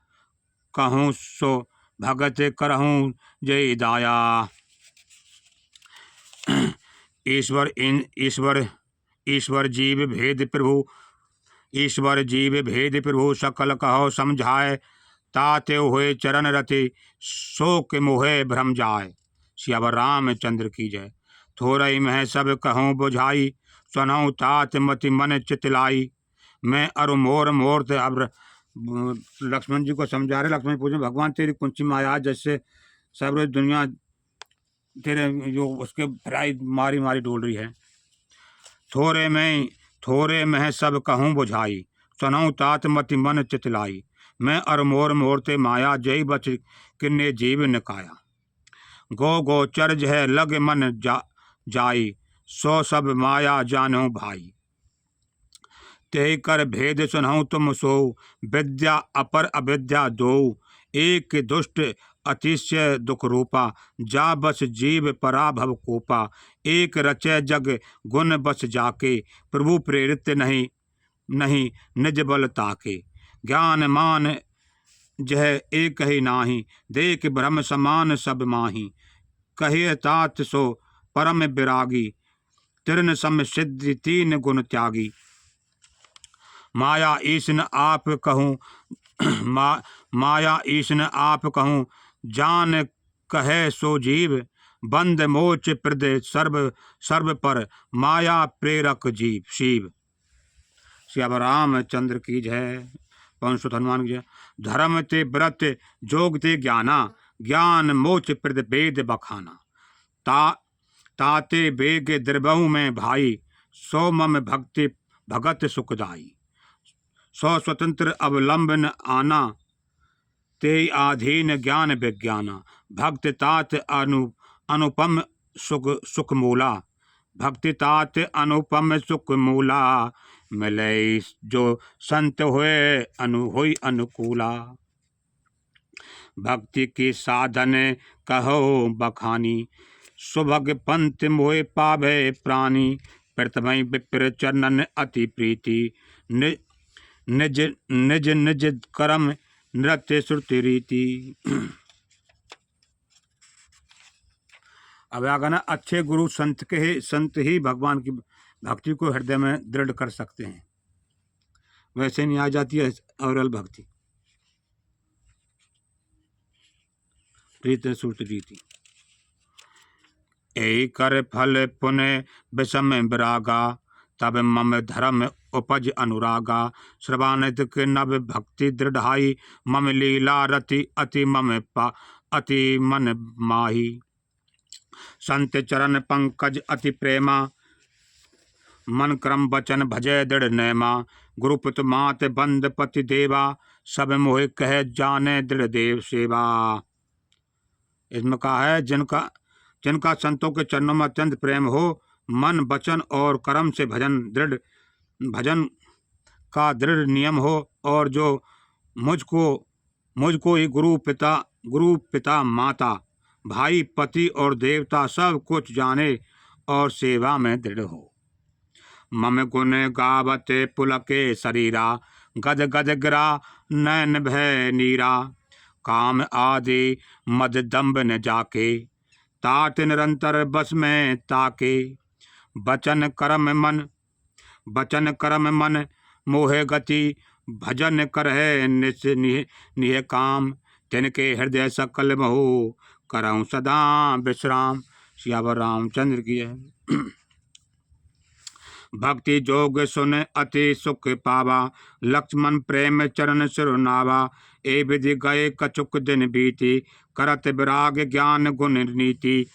कहूँ सो भगत करहूँ जय दाया। ईश्वर जीव भेद प्रभु सकल कहो समझाए। ताते हुए चरण रति शोक मोहे भ्रम जाय। सियावर रामचंद्र की जय। थोरई मह सब कहूँ बुझाई सुनऊँ तात मति मन चितलाई। मैं अरु मोर मोर्त अब लक्ष्मण जी को समझा रहे। लक्ष्मण पूछे भगवान तेरी कुंची माया जैसे सब दुनिया तेरे जो उसके भराई मारी मारी डोल रही है। थोरे में सब कहूँ बुझाई सुनऊँ तात मति मन चितलाई। मैं अर मोर मोरते माया जय बच किन्ने जीव निकाया। गो चर्ज है लग मन जाई सो सब माया जानू भाई। ते कर भेद सुनहु तुम सो विद्या अपर अविद्या दो। एक दुष्ट अतिशय दुख रूपा जा बस जीव पराभव कोपा। एक रचय जग गुण बस जाके प्रभु प्रेरित नहीं निज बल ताके। ज्ञान मान जह एक ही नाही देख ब्रह्म समान सब माही। कहे तात सो परम विरागी तिरन सम सिद्धि तीन गुण त्यागी। माया ईशन आप कहूँ माया ईशन आप कहूँ जान कहे सो जीव। बंद मोच प्रद सर्व पर माया प्रेरक जीव शिव। सियावर रामचंद्र की जय। पवन सुत हनुमान की जय। धर्म ते व्रत जोग ते ज्ञाना ज्ञान मोच प्रद वेद बखाना। ताते बेग द्रबहु में भाई सो मम भक्ति भगत सुखदाई। सो स्वतंत्र अवलंबन आना ते आधीन ज्ञान विज्ञाना। भक्त तात अनुपम सुख मूला। भक्ति तात अनुपम सुख मूला। मिले जो संत हुए हुई अनुकूला। भक्ति की साधन कहो बखानी सुभग पंथ मोहे पावे प्राणी। प्रथमय विप्र चरणन अति प्रीति निज निज निज कर्म नृत्य श्रुति रीति। अब आगे ना अच्छे गुरु संत ही भगवान की भक्ति को हृदय में दृढ़ कर सकते हैं। वैसे नहीं आ जाती है अविरल भक्ति प्रीत श्रुति रीति। ए कर फल पुण्य विषम विरागा तब मम धर्म उपज अनुरागा। श्रवानित के नव भक्ति दृढ़ाई मम लीला रति अति मम अति मन माही। संत चरण पंकज अति प्रेमा, मन क्रम बचन भजय दृढ़ नेमा। गुरुपुत मात बंद पति देवा, सब मोहि कह जाने दृढ़ देव सेवा। इसमें कहा है जिनका जिनका संतों के चरणों में अत्यंत प्रेम हो, मन वचन और कर्म से भजन का दृढ़ नियम हो, और जो मुझको ही गुरु पिता माता भाई पति और देवता सब कुछ जाने और सेवा में दृढ़ हो। मम गुण गावते पुलके शरीरा, गद गद गिरा नैन भय नीरा। काम आदि मद दम्ब न जाके, तात निरंतर बस में ताके। बचन कर्म मन मोहे गति, भजन करहे निह काम। तिनके हृदय सकल महु, करऊं सदा विश्राम। सियावर रामचंद्र की है। भक्ति जोग सुन अति सुख पावा, लक्ष्मण प्रेम चरण सिरुनावा। ए विधि गए कछुक दिन बीती, करत विराग ज्ञान गुण नीति।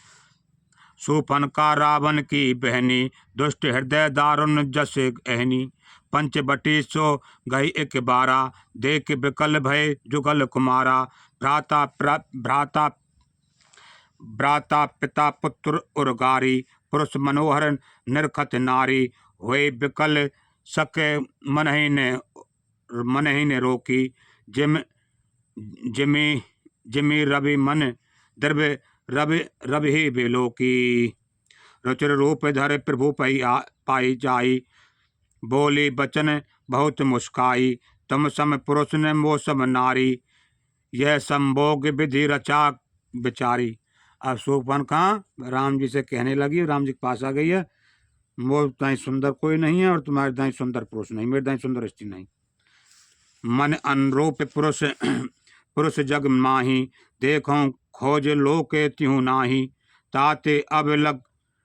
सूफन का रावण की बहनी, दुष्ट हृदय दारुण जस एहनी। पंचबटी सो गई एक बारा, देख विकल भय जुगल कुमारा। भ्राता पिता पुत्र उर्गारी, पुरुष मनोहर निरखत नारी। हुए विकल सके मनहि ने रोकी, जिमी रवि मन रवि ही बेलोकी। रुचिर रूप धर प्रभु पाई जाई, बोली बचन बहुत मुस्काई। तुम सम पुरुष ने मो सम नारी, यह संभोग विधि रचा बिचारी। अब शोभन कहाँ राम जी से कहने लगी, राम जी के पास आ गई है, वो दाई सुंदर कोई नहीं है और तुम्हारे दाई सुंदर पुरुष नहीं, मेरे दाई सुंदर स्त्री नहीं। मन अनुरूप पुरुष जग माही, देखो खोज लोक त्यों नाही। ताते अब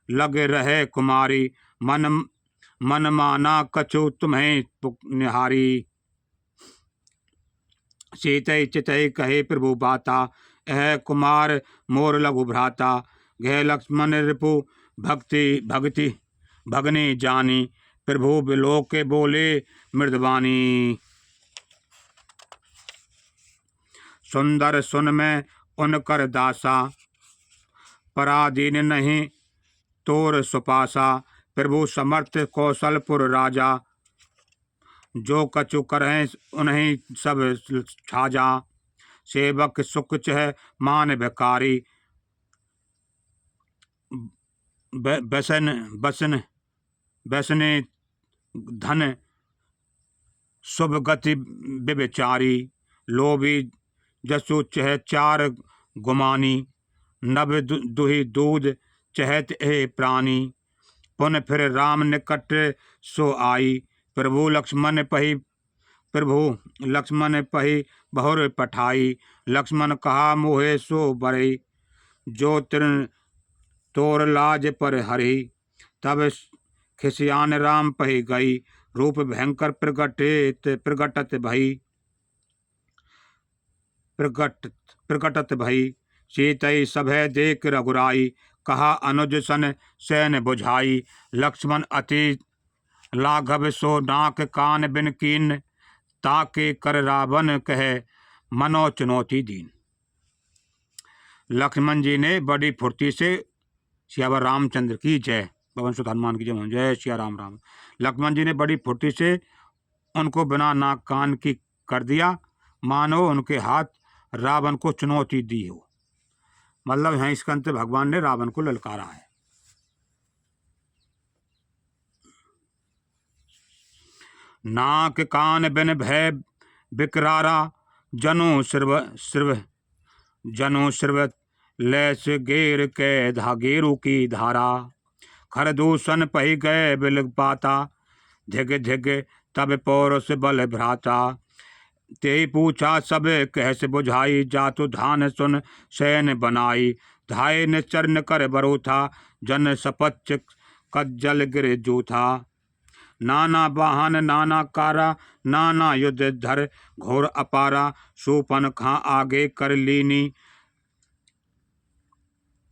लग रहे कुमारी, मन माना कछु तुम्हें निहारी। सीतई चितई कहे प्रभु बाता, यह कुमार मोर लघु भ्राता। गह लक्ष्मण रिपु भक्ति भगनी जानी, प्रभु बिलोक के बोले मृदवानी। सुंदर सुन में उनकर दासा, पराधीन नहीं तोर सुपासा। प्रभु समर्थ कौशलपुर राजा, जो कछु करें उन्हें सब छाजा। सेवक सुख चह मान भिकारी, बसने धन शुभ गति विचारी। लोभी जसु चह चार गुमानी, नभ दुही दूध चहत हे प्राणी। पुन फिर राम निकट सो आई, प्रभु लक्ष्मण पही बहुर पठाई। लक्ष्मण कहा मोहे सो बरई, जो तिन तोर लाज पर हरि। तब खिसियान राम पही गई, रूप भयंकर प्रगटत भई। सीतई सभय देख रघुराई, कहा अनुज सन सैन बुझाई। लक्ष्मण अति लाघव सो नाक कान बिन कीन, ताके कर रावण कहे मनो चुनौती दीन। लक्ष्मण जी ने बड़ी फुर्ती से, सियावर रामचंद्र की जय, पवन सुत हनुमान की जय, जय सिया राम राम। लक्ष्मण जी ने बड़ी फुर्ती से उनको बिना नाक कान की कर दिया, मानो उनके हाथ रावण को चुनौती दी हो। मतलब है इसके अंत भगवान ने रावण को ललकारा है। नाक कान बिन भय बिकरारा, जनु श्रव लैस गेर के धागेरु की धारा। खरदूषण पही गए बिल पाता, धिग धिग तब पौरुष बल भ्राता। ते पूछा सब कहस बुझाई, जातु धान सुन सैन बनाई। धाय निचर कर बरो था, जन सपच कज्जल गिर जूथा। नाना वाहन नाना कारा, नाना युद्ध धर घोर अपारा। सूपन खा आगे कर लीनी,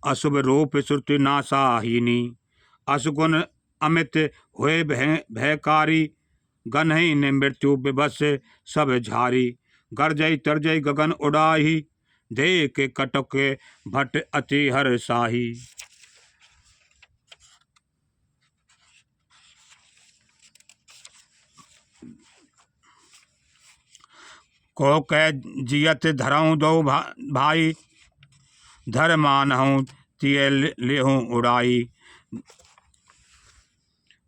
अशुभ रूप श्रुति नासाहीनी, असगुण अमित हुए भयकारी, गनहि ने मृत्यु विभस सब झारी, गरजई तरजई गगन उड़ाही, देख के कटक भट अति हर साही। को कह जियत धरऊँ दो भाई, धर मानहूँ तिय लेहूँ उड़ाई,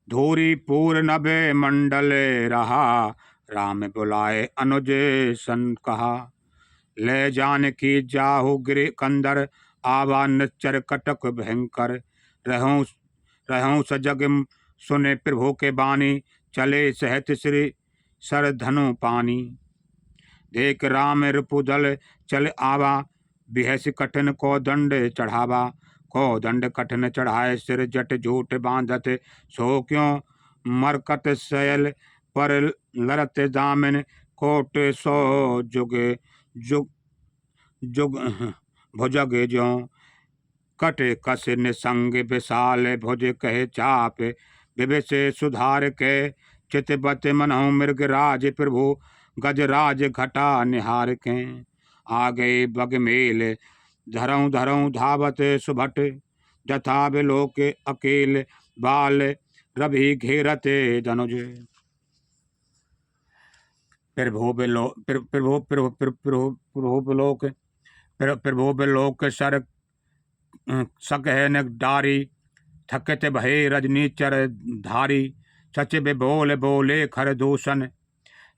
धूरी पूर नभे मंडल रहा, राम बुलाए अनुज सन कहा, ले जान की जाहु गिर कंदर, आवा निच्चर कटक भयंकर, रहूं रहूं सजग सुने प्रभु के बानी, चले सहत श्री सर धनु पानी, देख राम रिपुदल चल आवा, बिहस कठिन को दंड चढ़ावा, को दंड कठिन चढ़ाए सिर जट झूठ बांधत, सो क्यों मरकत सयल पर लरत दामिन, कोट सो जुग जुग जुग भुजग ज्यों, कट कस निसंग विशाल भुज कहे चाप, विभिष सुधार के चितबत मनहु मृग राज प्रभु, गजराज घटा निहार के, आ गए बगमेल धरऊँ धरऊँ धावत सुभट, जथा बिलोक अकेल बाल रवि घेरत धनुज, प्रभु बिलोक सर सकहन डारी, थकत भये रजनीचर धारी, सचिव बोल बोले खर दूषण,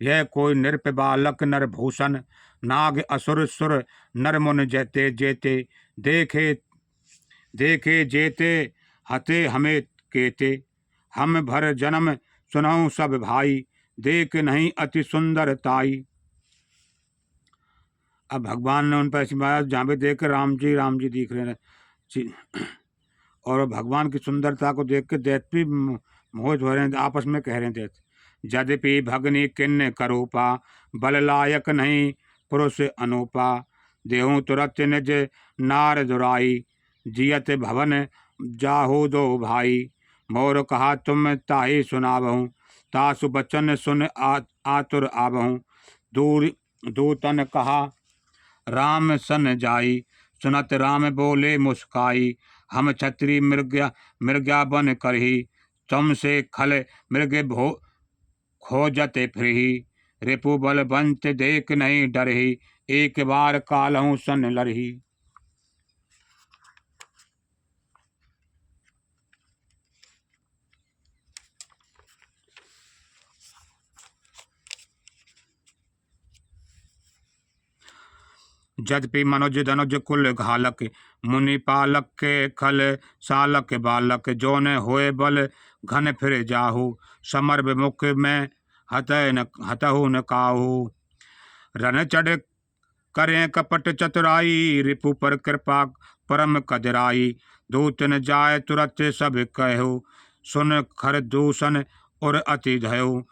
यह कोई नृप बालक नर भूषण, नाग असुर सुर नर मुन जेते जेते, देखे देखे जेते हते हमें केते, हम भर जन्म सुनऊं सब भाई, देख नहीं अति सुंदर ताई। अब भगवान ने उन पर सिमाया, जहाँ भी देख राम जी दिख रहे हैं, और भगवान की सुंदरता को देख के दैत भी मोहित हो रहे हैं, आपस में कह रहे हैं दैत, यद्यपि भगनी किन्न करूपा, बल लायक नहीं पुरुष अनुपा, देहूँ तुरत निज नार दुराई, जियत भवन जाहू दो भाई, मोर कहा तुम ताही सुनावहूँ, तासु बचन सुन आतुर आवहूँ, दूतन कहा राम सन जाई, सुनत राम बोले मुस्काई, हम छत्री मृग्या बन करही, तुमसे खल मृग भो खोजते फिरही, रिपु बल बंत देख नहीं डरही, एक बार कालहूँ सन लरही। यद्यपि मनुज धनुज कुल घालक, मुनि पालक के खल सालक बालक, जो न होए बल घन फिर जाहू, समर विमुख में हतहु न काहू, रन चढ़ करें कपट चतुराई, रिपु पर कृपा परम कजराई, दूत न जाय तुरत सब कहू, सुन खर दूषण और अति धयऊ,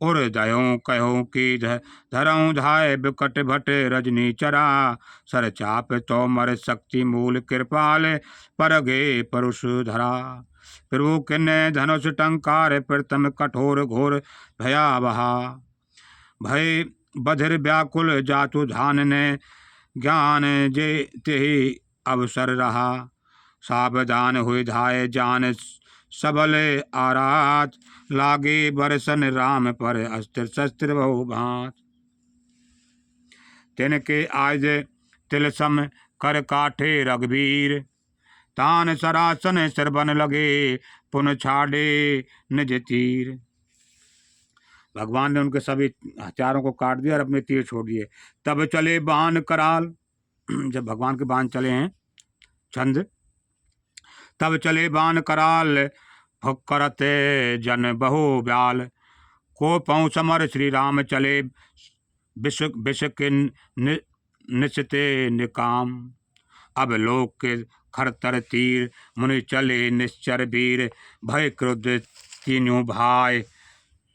उर दयों कहो की धरऊँ धाय बिकट भट रजनी चरा, सर चाप तो मर शक्ति मूल कृपाल, पर गे परुष धरा, प्रभु किन्ने धनुष टंकार, प्रथम कठोर घोर भयावहा, भय बधिर व्याकुल जातु धान ने, ज्ञान जे तेहि अवसर रहा, सावधान हुए धाय जान सबल आरात, लागे बरसन राम पर अस्त्र शस्त्र बहु भांत, तिनके आज तिलसम कर काठे रघुवीर, तान सरासन सिरबन लगे, पुन छाड़े निज तीर। भगवान ने उनके सभी हथियारों को काट दिया और अपने तीर छोड़ दिए। तब चले बाण कराल, जब भगवान के बाण चले हैं छंद, तब चले बाण कराल, फुकरते जन बहु ब्याल, को पहुँ समर श्री राम चले, विष के निश्चते निकाम, अब लोक के खरतर तीर, मुनि चले निश्चर वीर, भय क्रोध तीनों भाई,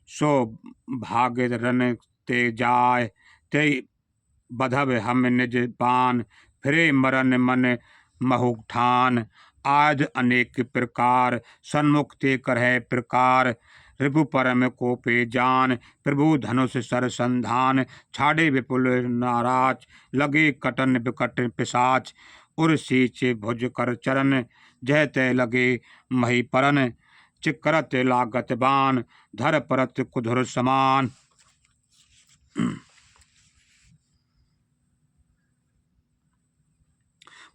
सो भागे रन ते जाय, ते बधब हम निज पान, फिरे मरन मन महुठान आद अनेक प्रकार, सन्मुख ते करह प्रकार, रिपु परम को पे जान, प्रभु धनुष सर संधान, छाड़े विपुल नाराज, लगे कटन विकट पिशाच, उर सींच भुज कर चरण, जह तय लगे मही परन, चिकरत लागत बान, धर परत कुधुर समान।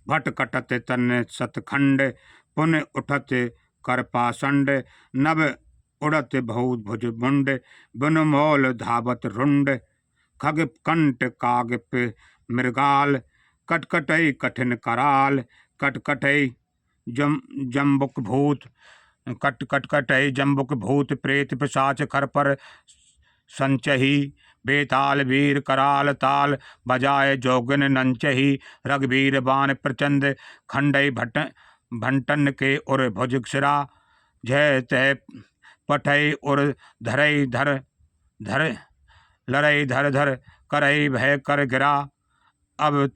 भट कटत तन सतखंड, पुन उठत कर पाषंड, नभ उड़त बहुत भुज मुंड, बिन मौल धावत रुंड, खग कंट काग मृगाल, कटकटई कठिन कराल, कटकटई जम्बुक भूत, कटकटई जम्बुक भूत, प्रेत पिशाच खर पर संचही, बेताल वीर कराल ताल, बजाए जोगन नंचही, रघुवीर बाण प्रचंड, खंडई भंटन के उर भुज सिरा, जय तय पठई उर धरई धर धर, लड़ई धर धर, करई भय कर गिरा, अब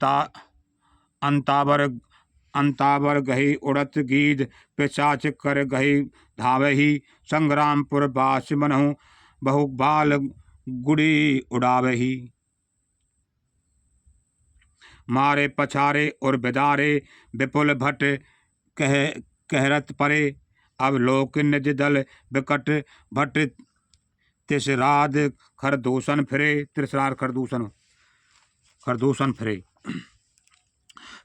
अंतावर गही उड़त गीद, पिशाच कर गही धावही, संग्रामपुर बास मनहु, बहु बाल गुड़ी उड़ावही, मारे पछारे और बिदारे, विपुल भट कहरत परे, अब लोक निज दल विकट, भट तिसराद खरदूषण फिरे, तिसरार खरदूषण फिरे।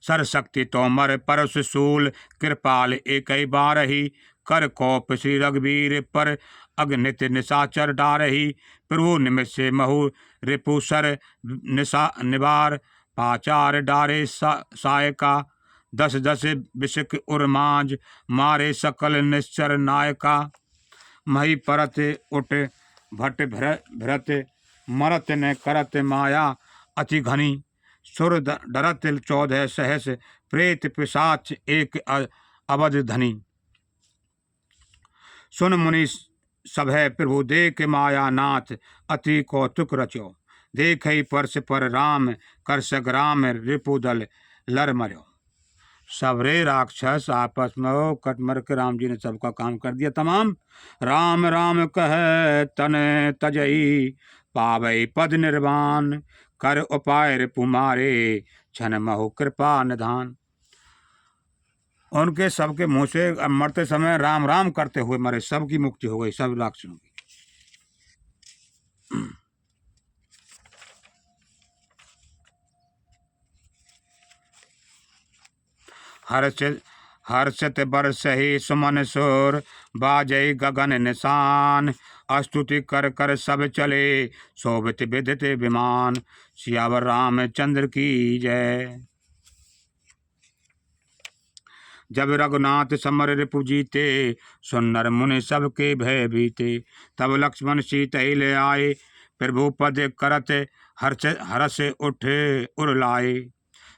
सरशक्ति तोमर परस सूल, कृपाल एक बारही, कर कोप श्री रघुवीर पर, अगनित निशाचर डारही, प्रभु निमिष महु रिपुसर निवार, पाचार डारे सायका, दस दस बिशक उर्मांज, मारे सकल निश्चर नायका, मही परत उठ भट भरत, मरत न करत माया अति घनी, सुर डरत 14 सहस, प्रेत पिशाच एक अवध धनी, सुन मुनि सभय प्रभु देख माया नाथ, अति कौतुक रचो, देख परस पर राम, कर सग्राम रिपुदल लर मर्यो। सबरे राक्षस आपस में हो कटमर के राम जी ने सबका काम कर दिया तमाम। राम राम कह तन तजई, पावई पद निर्वाण, कर उपाय रिपुमारे, छन महु कृपा निधान। उनके सबके मुंह से मरते समय राम राम करते हुए मरे, सबकी मुक्ति हो गई, सब राक्षसों की। हर्षित बरसहि सुमन सुर, बाजई गगन निशान, स्तुति कर कर सब चले, शोभित विदित विमान, सियावर रामचंद्र की जय। जब रघुनाथ समर रिपु जीते, सुन्नर मुनि सबके भय बीते, तब लक्ष्मण सीतहि ले आए, प्रभु पद करत हर्ष उठे उरलाए,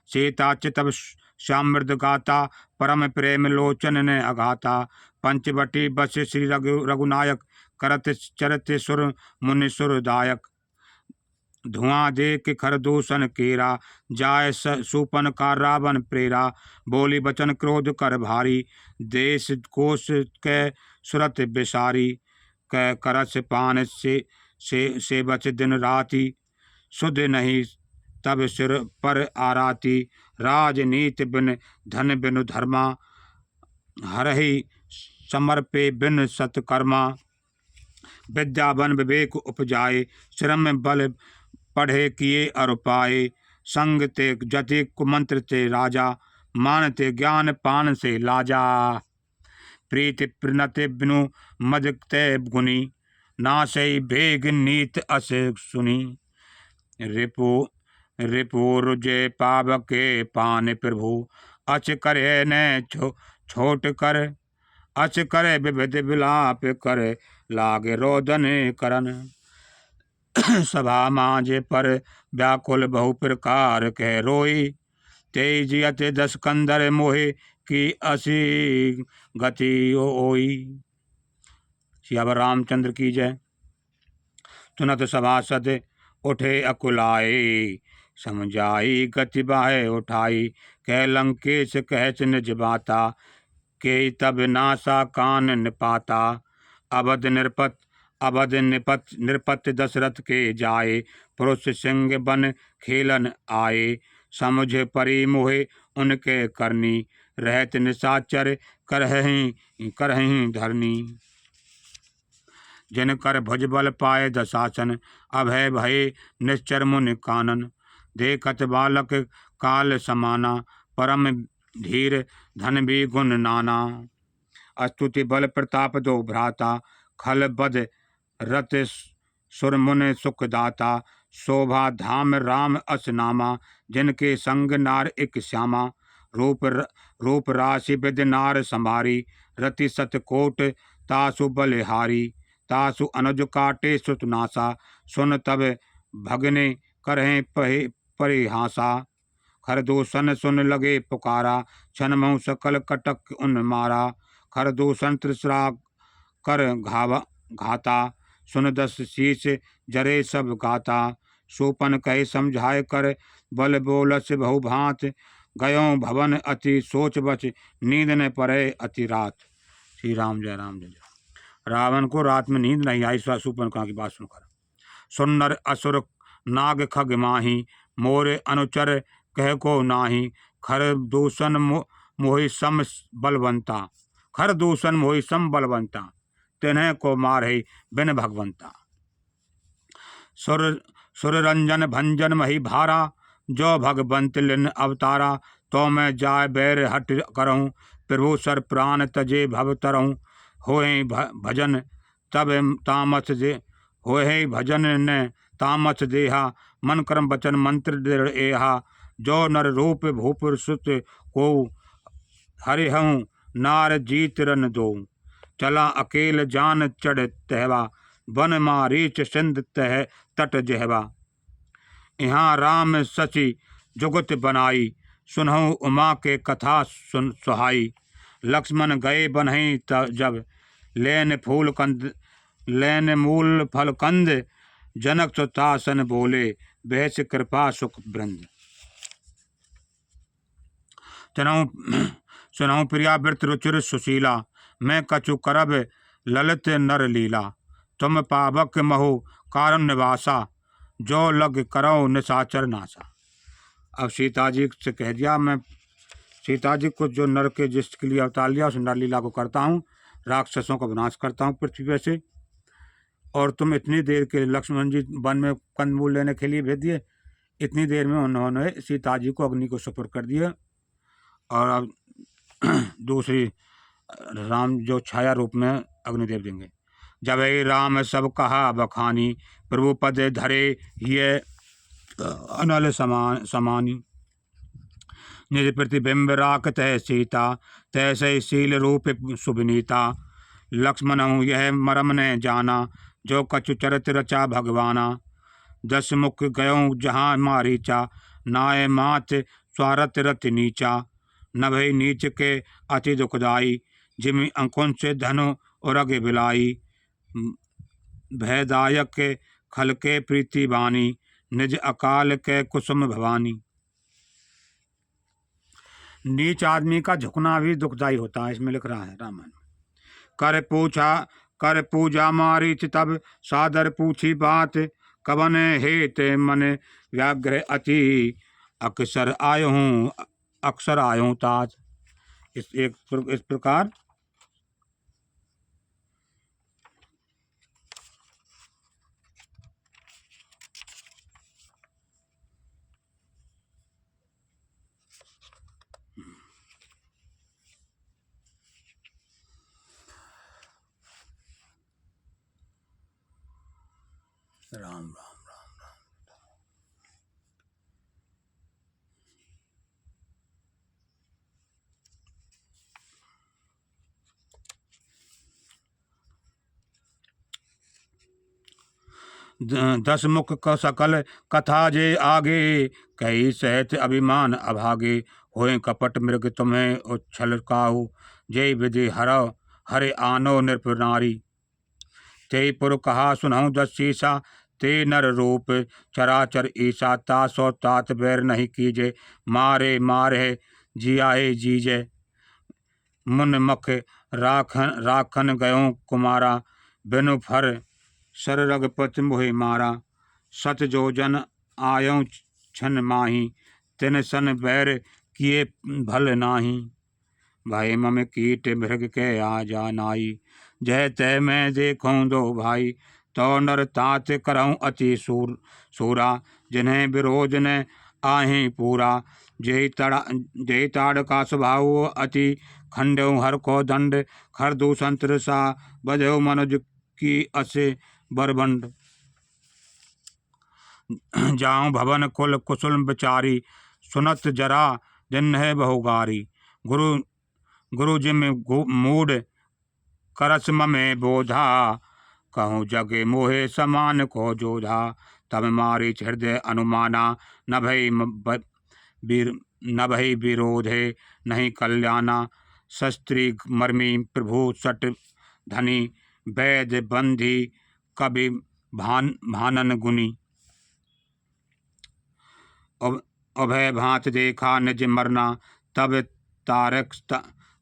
सीता चितव श्याम मृद गाता, परम प्रेम लोचन ने अघाता, पंचवटी बस श्री रघुनायक, करत चरत सुर मुनि सुरदायक, धुआं दे के खरदूषण केरा, जाय सूपन का रावण प्रेरा, बोली बचन क्रोध कर भारी, देश कोश के सुरत बिसारी, कै करस पान से बच दिन राति, सुध नहीं तब सिर पर आराती, राजनीति बिन धन बिनु धर्मा, हरहि समर्पे बिन सत्कर्मा, विद्या बन विवेक उपजाए, श्रम बल पढ़े किए अर पाए, संग ते जति कुमंत्र ते राजा, मानते ज्ञान पान से लाजा, प्रीति प्रणते बिनु मद ते गुनी, नासई भेग नीत अस सुनी, रिपु रुजे पावके पान प्रभु, अच करे न छोट कर, अच करे विविध विलाप कर, लागे रोदन करन, सभा मांझे पर व्याकुल बहु प्रकार कह रोई, तेज यत 10 कंदर मोहे, की असी गति ओई। सियावर रामचंद्र की जय। तुनत सभासद उठे अकुलाए, समझाई गति बाहे उठाई, कह लंकेश कहच निज बाता, के तब नासा कान निपाता। अवध निपत दशरथ के जाए, पुरुष सिंह बन खेलन आए। समुझ परी मोहे उनके करनी, रहत निशाचर करहीं धरनी। जिनकर भुजबल पाए दशासन, अभय भये निश्चर मुनि कानन। देखत बालक काल समाना, परम धीर धन भी गुण नाना। अस्तुति बल प्रताप दो भ्राता, खल बद रत सुर मुनि सुख दाता। शोभा धाम राम अस नामा, जिनके संग नार एक श्यामा। रूप राशि विद नार संभारी, रति सतकोट तासु बलिहारी। तासु अनुज काटे सुत नासा, सुन तब भगने करहें परिहासा। खरदूषण सुन लगे पुकारा, छन महु सकल कटक उन मारा। खरदूषण त्रिसरा कर घाता, सुन दस शीश जरे सब गाता। सोपन कहे समझाए कर, बल बोलस बहु भांत। गयों भवन अति सोच बच, नींद न पड़े अति रात। श्री राम जय राम जय जय। रावण को रात में नींद नहीं आई शूर्पणखा की बात सुनकर। सुन्नर असुर नाग खग माही, मोरे अनुचर कह को नाही। खर दूषण मोहि सम बलवंता, खर दूषण मोहि सम बलवंता। तिन्हें को मारे बिन भगवंता। सुर रंजन भंजन मही भारा, जो भगवंत लिन अवतारा। तो मैं जाय बैर हट करहूँ, प्रभु सर प्राण तजे भव तरहूँ। होए भजन तब तामस दे, होए भजन ने तामस देहा। मन कर्म वचन मंत्र दृढ़ एहा। जो नर रूप भूपुर सुत को, हरिहूँ नार जीत रन दो। चला अकेल जान चढ़ तहवा, वन मारीच सिंध तह तट जहवा। यहाँ राम सची जुगत बनाई, सुनहु उमा के कथा सुन सुहाई। लक्ष्मण गए बनहि जब, लेन मूल फल कंद। जनक सुतासन बोले, बहस कृपा सुख वृंद। सुनहु प्रिया वृत रुचिर सुशीला, मैं कछु करब ललित नर लीला। तुम पावक महो कारण निवासा, जो लग करो निशाचर नासा। अब सीता जी से कह दिया, मैं सीता जी को जो नर के जिसके लिए अवतार लिया उस नर लीला को करता हूँ, राक्षसों का विनाश करता हूँ पृथ्वी पे से। और तुम इतनी देर के लक्ष्मण जी वन में कंदमूल लेने के लिए भेज दिए, इतनी देर में उन्होंने सीता जी को अग्नि को सुपुर्द कर दिया। और अब दूसरी राम जो छाया रूप में अग्निदेव देंगे। जब राम सब कहा बखानी, प्रभु पद धरे ये अनल समानी। निज प्रतिबिंब राखत है सीता, तैसे शील रूप सुविनीता। लक्ष्मण हूँ यह मरम ने जाना, जो कछु चरित रचा भगवाना। दस मुख गयों जहाँ मारीचा, नाय मात स्वारत रत नीचा। नभई नीच के अति दुखदाई, जिमि अंकुन से धनु उरग बिलाई। भयदायक के खल के प्रीति बानी, निज अकाल के कुसुम भवानी। नीच आदमी का झुकना भी दुखदाई होता है, इसमें लिख रहा है रामायण। कर पूजा मारीच तब, सादर पूछी बात। कवन हेत मन व्याग्र अति, अक्सर आयो तात। इस प्रकार राम राम राम राम। दस मुख का सकल कथा जे आगे, कई सहत अभिमान अभागे। होए कपट मृग तुम्हें उच्छल काहू, जय विधि हरे आनो नृप नारी। ते पुर कहा सुनहु दस शीसा, ते नर रूप चराचर ईसा तासो तात बैर नहीं कीजे मारे मारे जियाए जीजे मुन मख राखन गयो कुमारा बिनु फर सर रघुपति मोहि मारा सत जो जन आयो छन माही तिन सन बैर किए भल नाही भाई मम कीट मृग के आ जा नाई जय तय मैं देखूं दो भाई तो नर तात करऊं अति सूरा जिन्हें विरोध न आहे पूरा जय ताड़ का स्वभाव अति खंडो हर को दंड खरदू संतर सा बधो मनुज की असे बरबंड जाऊं भवन कुल कुसुल बिचारी सुनत जरा दिन है बहुगारी गुरु जिम मूड करस में बोधा कहूँ जगे मोहे समान को जोधा तब मारी हृदय अनुमाना न भई विरोधे नहीं कल्याणा शस्त्री मर्मी प्रभु सट धनी वैद बंधी कवि भानन गुनी अभय भांत देखा निज मरना तब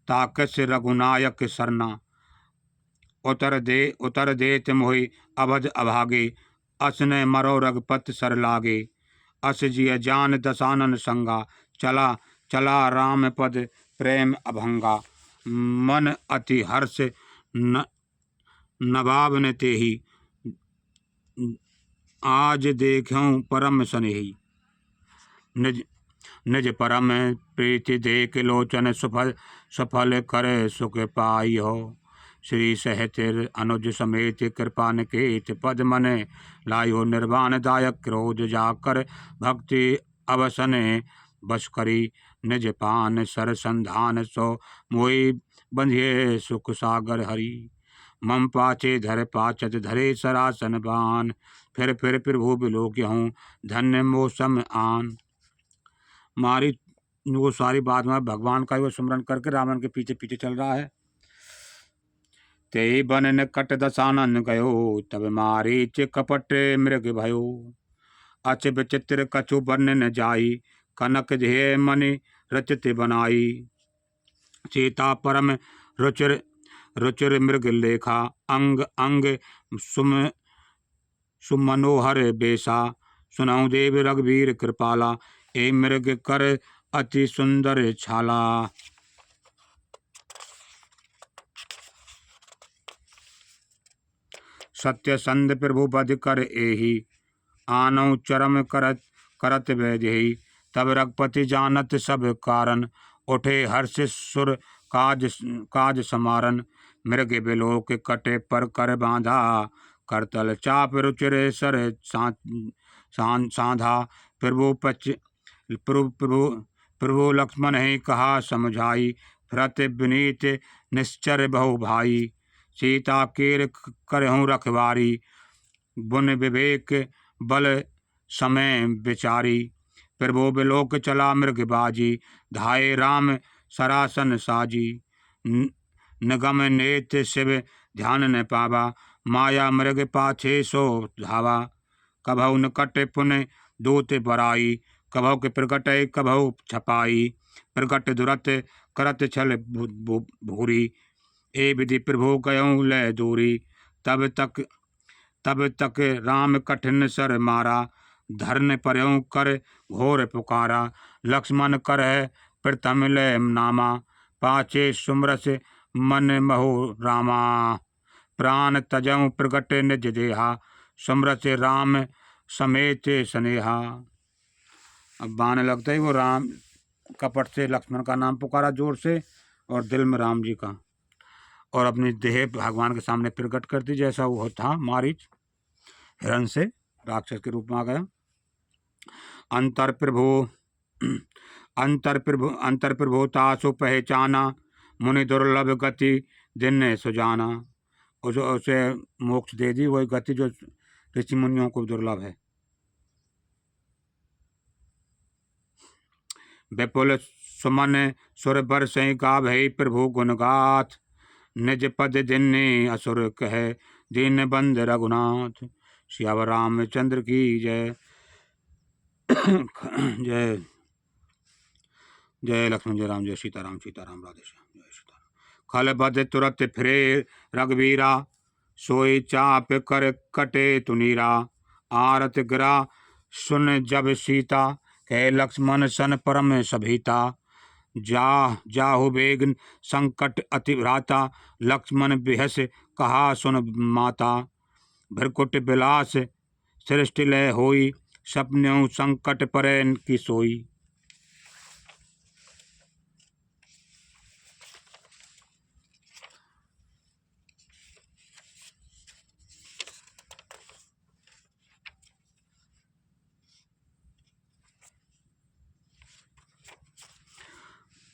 ताकस रघुनायक सरना उतर देत मोहि अवध अभागे असने मरो रघुपत सर लागे अस जिय जान दसानन संगा चला चला राम पद प्रेम अभंगा मन अति हर्ष नवाब ने तेहि आज देखूं परम स्नेही निज परम प्रीति देख लोचन सफल करे सुख पाई हो श्री सहतिर अनुज समेत कृपा निकेत पद मन लायो निर्वाण दायक क्रोध जाकर भक्ति अवसने बस करी निज पान सर संधान सो मोई बंधिये सुख सागर हरि मम पाचे धर पाचत धरे सरासन बान फिर प्रभु बिलोक्यहूँ धन्य मौसम आन। मारी वो सारी बात में भगवान का वो स्मरण करके रावण के पीछे पीछे चल रहा है। ते बन न कट दसानन गयो तब मारीच कपट मृग भयो अच विचित्र कछु बन न जाई कनक ध्येय मनि रचित बनाई सीता परम रुचिर मृग लेखा अंग अंग सुमनोहर बेसा सुनाऊ देव रघुवीर कृपाला ए मृग कर अति सुंदर छाला। सत्य संध प्रभु बध कर एहि आनौ चरम करत वैदेही तब रघुपति जानत सब कारण उठे हर्ष सुर काज समारन मृग बिलोक कटे पर कर बांधा करतल चाप रुचिर सर साधा प्रभु लक्ष्मण ही कहा समझाई भरत विनीत निश्चर बहु भाई सीता केर करहूँ रखवारी बुन विवेक बल समय विचारी प्रभु बिलोक चला मृग बाजी धाये राम सरासन साजी निगम नेत शिव ध्यान न पावा माया मृग पाछे सो धावा कभौ न कटे पुन दूत बराई कभौ के प्रगट कभौ छपाई प्रगट दुरत करत छल भूरी ए विधि प्रभु गयों लय दूरी तब तक राम कठिन सर मारा धरन पर्यों कर घोर पुकारा लक्ष्मण कर प्रथम लय नामा पाचे सुमरस मन महु रामा प्राण तजऊ प्रगट निज देहा सुमरस राम समेत स्नेहा। अब बाण लगता ही वो राम कपट से लक्ष्मण का नाम पुकारा जोर से और दिल में राम जी का और अपनी देह भगवान के सामने प्रकट कर दी जैसा वो था मारीच हिरण से राक्षस के रूप में आ गया। अंतर प्रभु तासु पहचाना मुनि दुर्लभ गति दिन सुजाना उसे मोक्ष दे दी वही गति जो ऋषि मुनियों को दुर्लभ है। विपुल सुमन सुर बर सही का भई प्रभु गुणगाथ निज पद दिन असुर कह दीन बंद रघुनाथ सियावर रामचंद्र की जय। जय जय लक्ष्मण जय राम जय सीताराम सीताराम राधे श्याम जय सीताराम। खल बद तुरत फिरे रघुवीरा, सोई चाप कर कटे तुनीरा। आरत गिरा सुन जब सीता, कह लक्ष्मण सन परम सभीता। जाहु बेग संकट अति भ्राता, लक्ष्मण बिहस कहा सुन माता। भृकुट बिलास सृष्टि लय होई, सपन्यों संकट परै की सोई।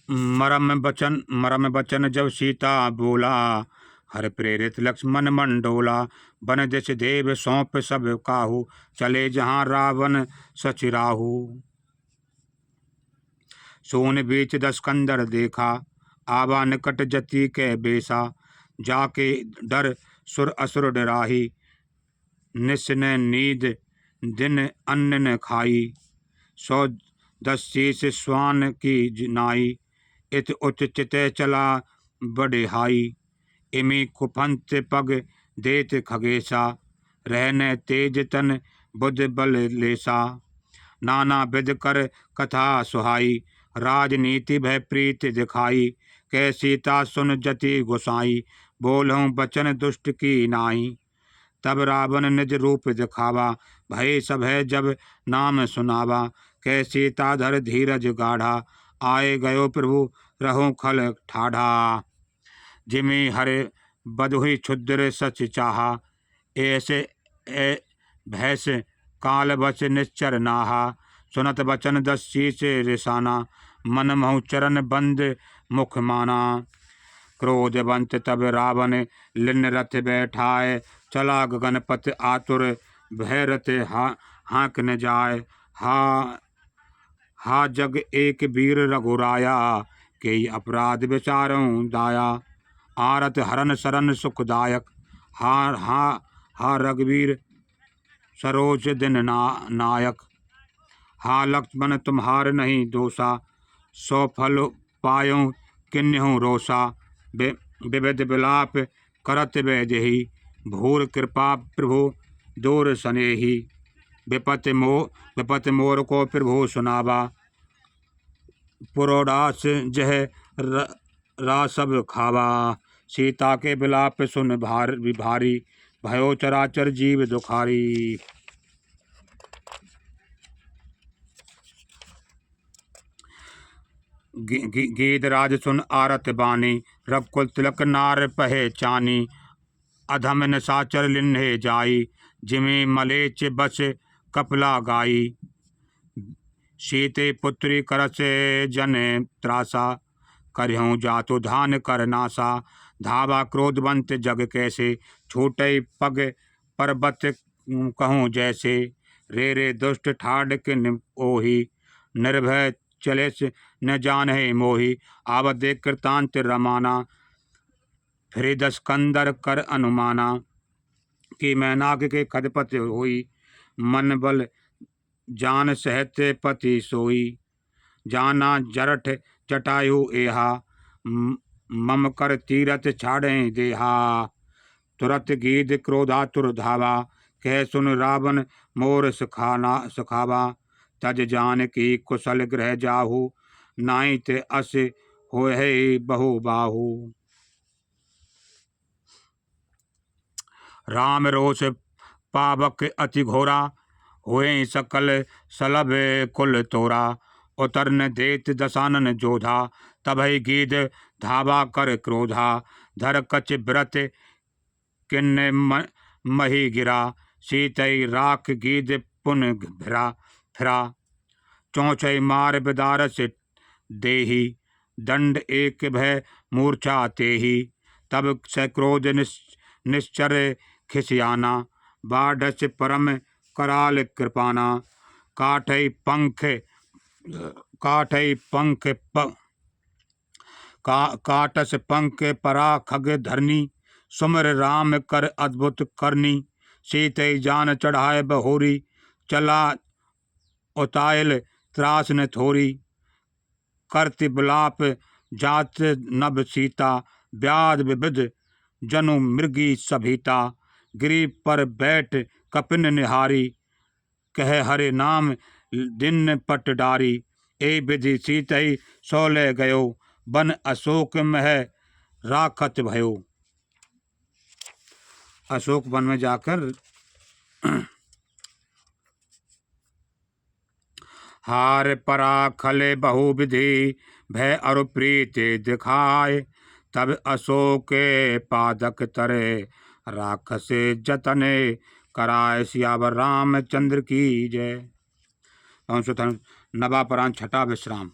मरम बचन जब सीता बोला, हर प्रेरित लक्ष्मण मंडोला। बन दिश देव सौंप सब काहू, चले जहाँ रावण सचिराहू। सोन बीच दस कंदर देखा, आवा निकट जति के बेसा। जाके डर सुर असुर डराही, निस न नींद दिन अन्न न खाई। 110 शीस स्वान की नाई, इत उच्च चित चला बड़े हाई। इमी कुफंत पग देत खगेसा, रहने तेज तन बुद्ध बल लेसा। नाना विध कर कथा सुहाई, राजनीति भय प्रीत दिखाई। कै सीता सुन जति गोसाई, बोलहूँ बचन दुष्ट की नाई। तब रावण निज रूप दिखावा, भय सब है जब नाम सुनावा। कै सीता धर धीरज गाढ़ा, आए गयो प्रभु रहो खल ठाढ़ा। जिमि हरे बधुहि क्षुद्र सच चाहा, ऐसे भैस काल बच निश्चर नाहा। सुनत बचन 10 शीस रिसाना, मन महु चरण बंद मुख माना। क्रोधवंत तब रावण लिन रथ बैठाए, चला गगनपथ आतुर भय रथ हाँक न जाए। हा जग एक वीर रघुराया, के अपराध विचारों दाया। आरत हरन शरण सुखदायक, हा रघुवीर सरोज दिन नायक। हा लक्ष्मण तुम्हार नहीं दोषा, 100 फल पायो किन्हु रोषा। विविध विलाप करत वैदेही, भूर कृपा प्रभु दूर सनेही। विपत मोर को प्रभु सुनावा, पुरोडास जह रासव खावा। सीता के विलाप सुन भारी, भयो चराचर जीव दुखारी। गीधराज सुन आरत बानी, रघुकुल तिलक नार पहचानी। अधम निशाचर लिन्हे जाई, जिमि मलेच बस कपला गाई। सीते पुत्री करस जन त्रासा, करहूँ जातु धान कर नासा। धावा क्रोधवंत जग कैसे, छूटे पग पर्वत कहूँ जैसे। रे दुष्ट ठाड़ किन ओही, निर्भय चले न जाने मोही। आवत देख कृतांत रमाना, फिर 10 कंदर कर अनुमाना। कि मैनाक के खदपत होई, मन बल जान सहत पति सोई। जाना जरठ जटायु एहा, मम कर तीरथ छाड़े देहा। तुरत गीध क्रोधातुर धावा, कह सुन रावण मोर सुखावा। तज जान की कुशल ग्रह जाहू, नाहित अस होए बहु बाहू। राम रोष पावक अति घोरा, हुए सकल सलभ कुल तोरा। उतरन देत दशानन जोधा, तभई गीध धावा कर क्रोधा। धर कच व्रत किन्ने मही गिरा, सीतई राख गीध पुन फिरा। चौचई मार बिदारस देही, दंड एक भय मूर्छा तेही। तब सक्रोध निश्चर खिसियाना, बाढ़स परम कराल कृपाना। काठई पंख काटस पंख परा खग धरनी। सुमर राम कर अद्भुत करनी, सीते जान चढ़ाए बहोरी, चला उतायल त्रास न थोरी। करति बिलाप जात नभ सीता, व्याध विविध जनु मृगी सभीता। गिरि पर बैठ कपिन निहारी, कह हरे नाम दिन पट डारी। ए विधि सीतई सौले गयो, बन अशोक मह राखत भयो। अशोक वन में जाकर हार परा खले बहु विधि, भय अरु प्रीति दिखाए। तब अशोक के पादक तरे, राखसे जतने कराए। सियावर रामचंद्र की जय। नवापरांत छठा विश्राम।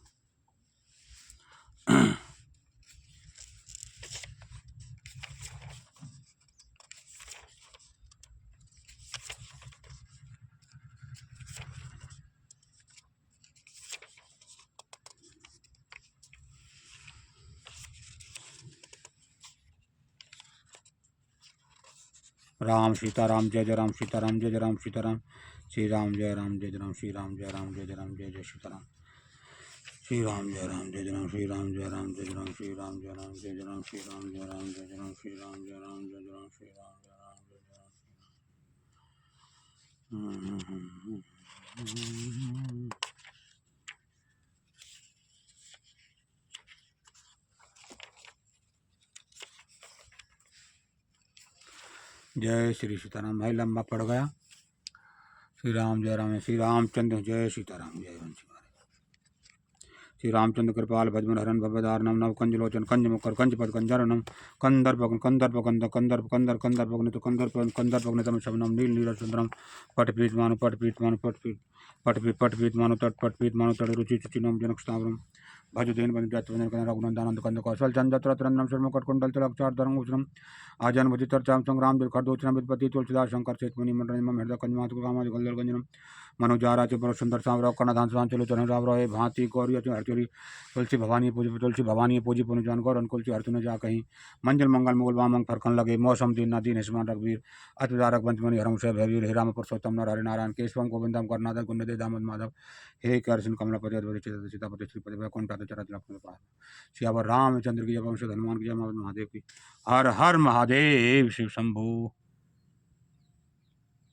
राम सीताराम जय जय राम सीताराम जय जय राम सीताराम। श्री राम जय राम जय जय राम श्री राम जय राम जय जय राम जय जय सीताराम। श्री राम जय राम जय जय राम श्री राम जय राम जय जय राम श्री राम जय राम जय जय राम श्री राम जय राम जय जय राम श्री राम जय राम जय जय राम श्री राम जय राम जय जय राम। जय श्री सीताराम। भाई लंबा पड़ गया। श्री राम जय राम श्री रामचंद्र जय सीताराम जय वंशी। श्री रामचंद्र कृपाल भजमन हरन भवदारनम नव कंज लोचन कंज मुकर कंज पद कंजरनम कंदर्प कंदर्प कंद कंदर्प कंदर कंदर्प अग्नि तो कंदर्प कंदर्प अग्नि तम शबनम नील नील सुंदरम पटपीत मानु पटपीत मानु पटपीत पटपीत पटपीत मानु तट पटपीत मानु तट रुचि चिचिनम जनक स्थावरम भज देन बन जात वंदन कन रघुनंदन कंद कौशल चंद्र रत्नम शर्म कट कुंडल तिलक चार धर्म उष्णम आजन भजित चर्चाम संग्राम बिल खरदोचनम विपत्ति तुलसीदास शंकर चेतमुनि मंडल मम हृदय कंजमात कामादि गल्लर गंजनम मनोजारा च पर सुंदर सांवराव कर्णधान स्वान चलो चरण राव रहे भांति गौरी हरचोरी तुलसी भवानी पूजी पुन जान गौर अनुकूल ची हरतु न जा कहीं मंजल मंगल मुगल वामंग फरकन लगे मौसम दिन नदीन हिस्मान रघुवीर अतिदारक पंचमणि हरम से भयवीर हे राम पुरुषोत्तम नर हरि नारायण केशवम गोविंदम करनाथ गुणदे दामोद माधव हे कर्षण कमलापति सीतापति श्रीपति वैकुंठ चरत लक्ष्मण पास। सियावर रामचंद्र की जय वंश हनुमान की जय महादेव की। हर हर महादेव शिव शंभु।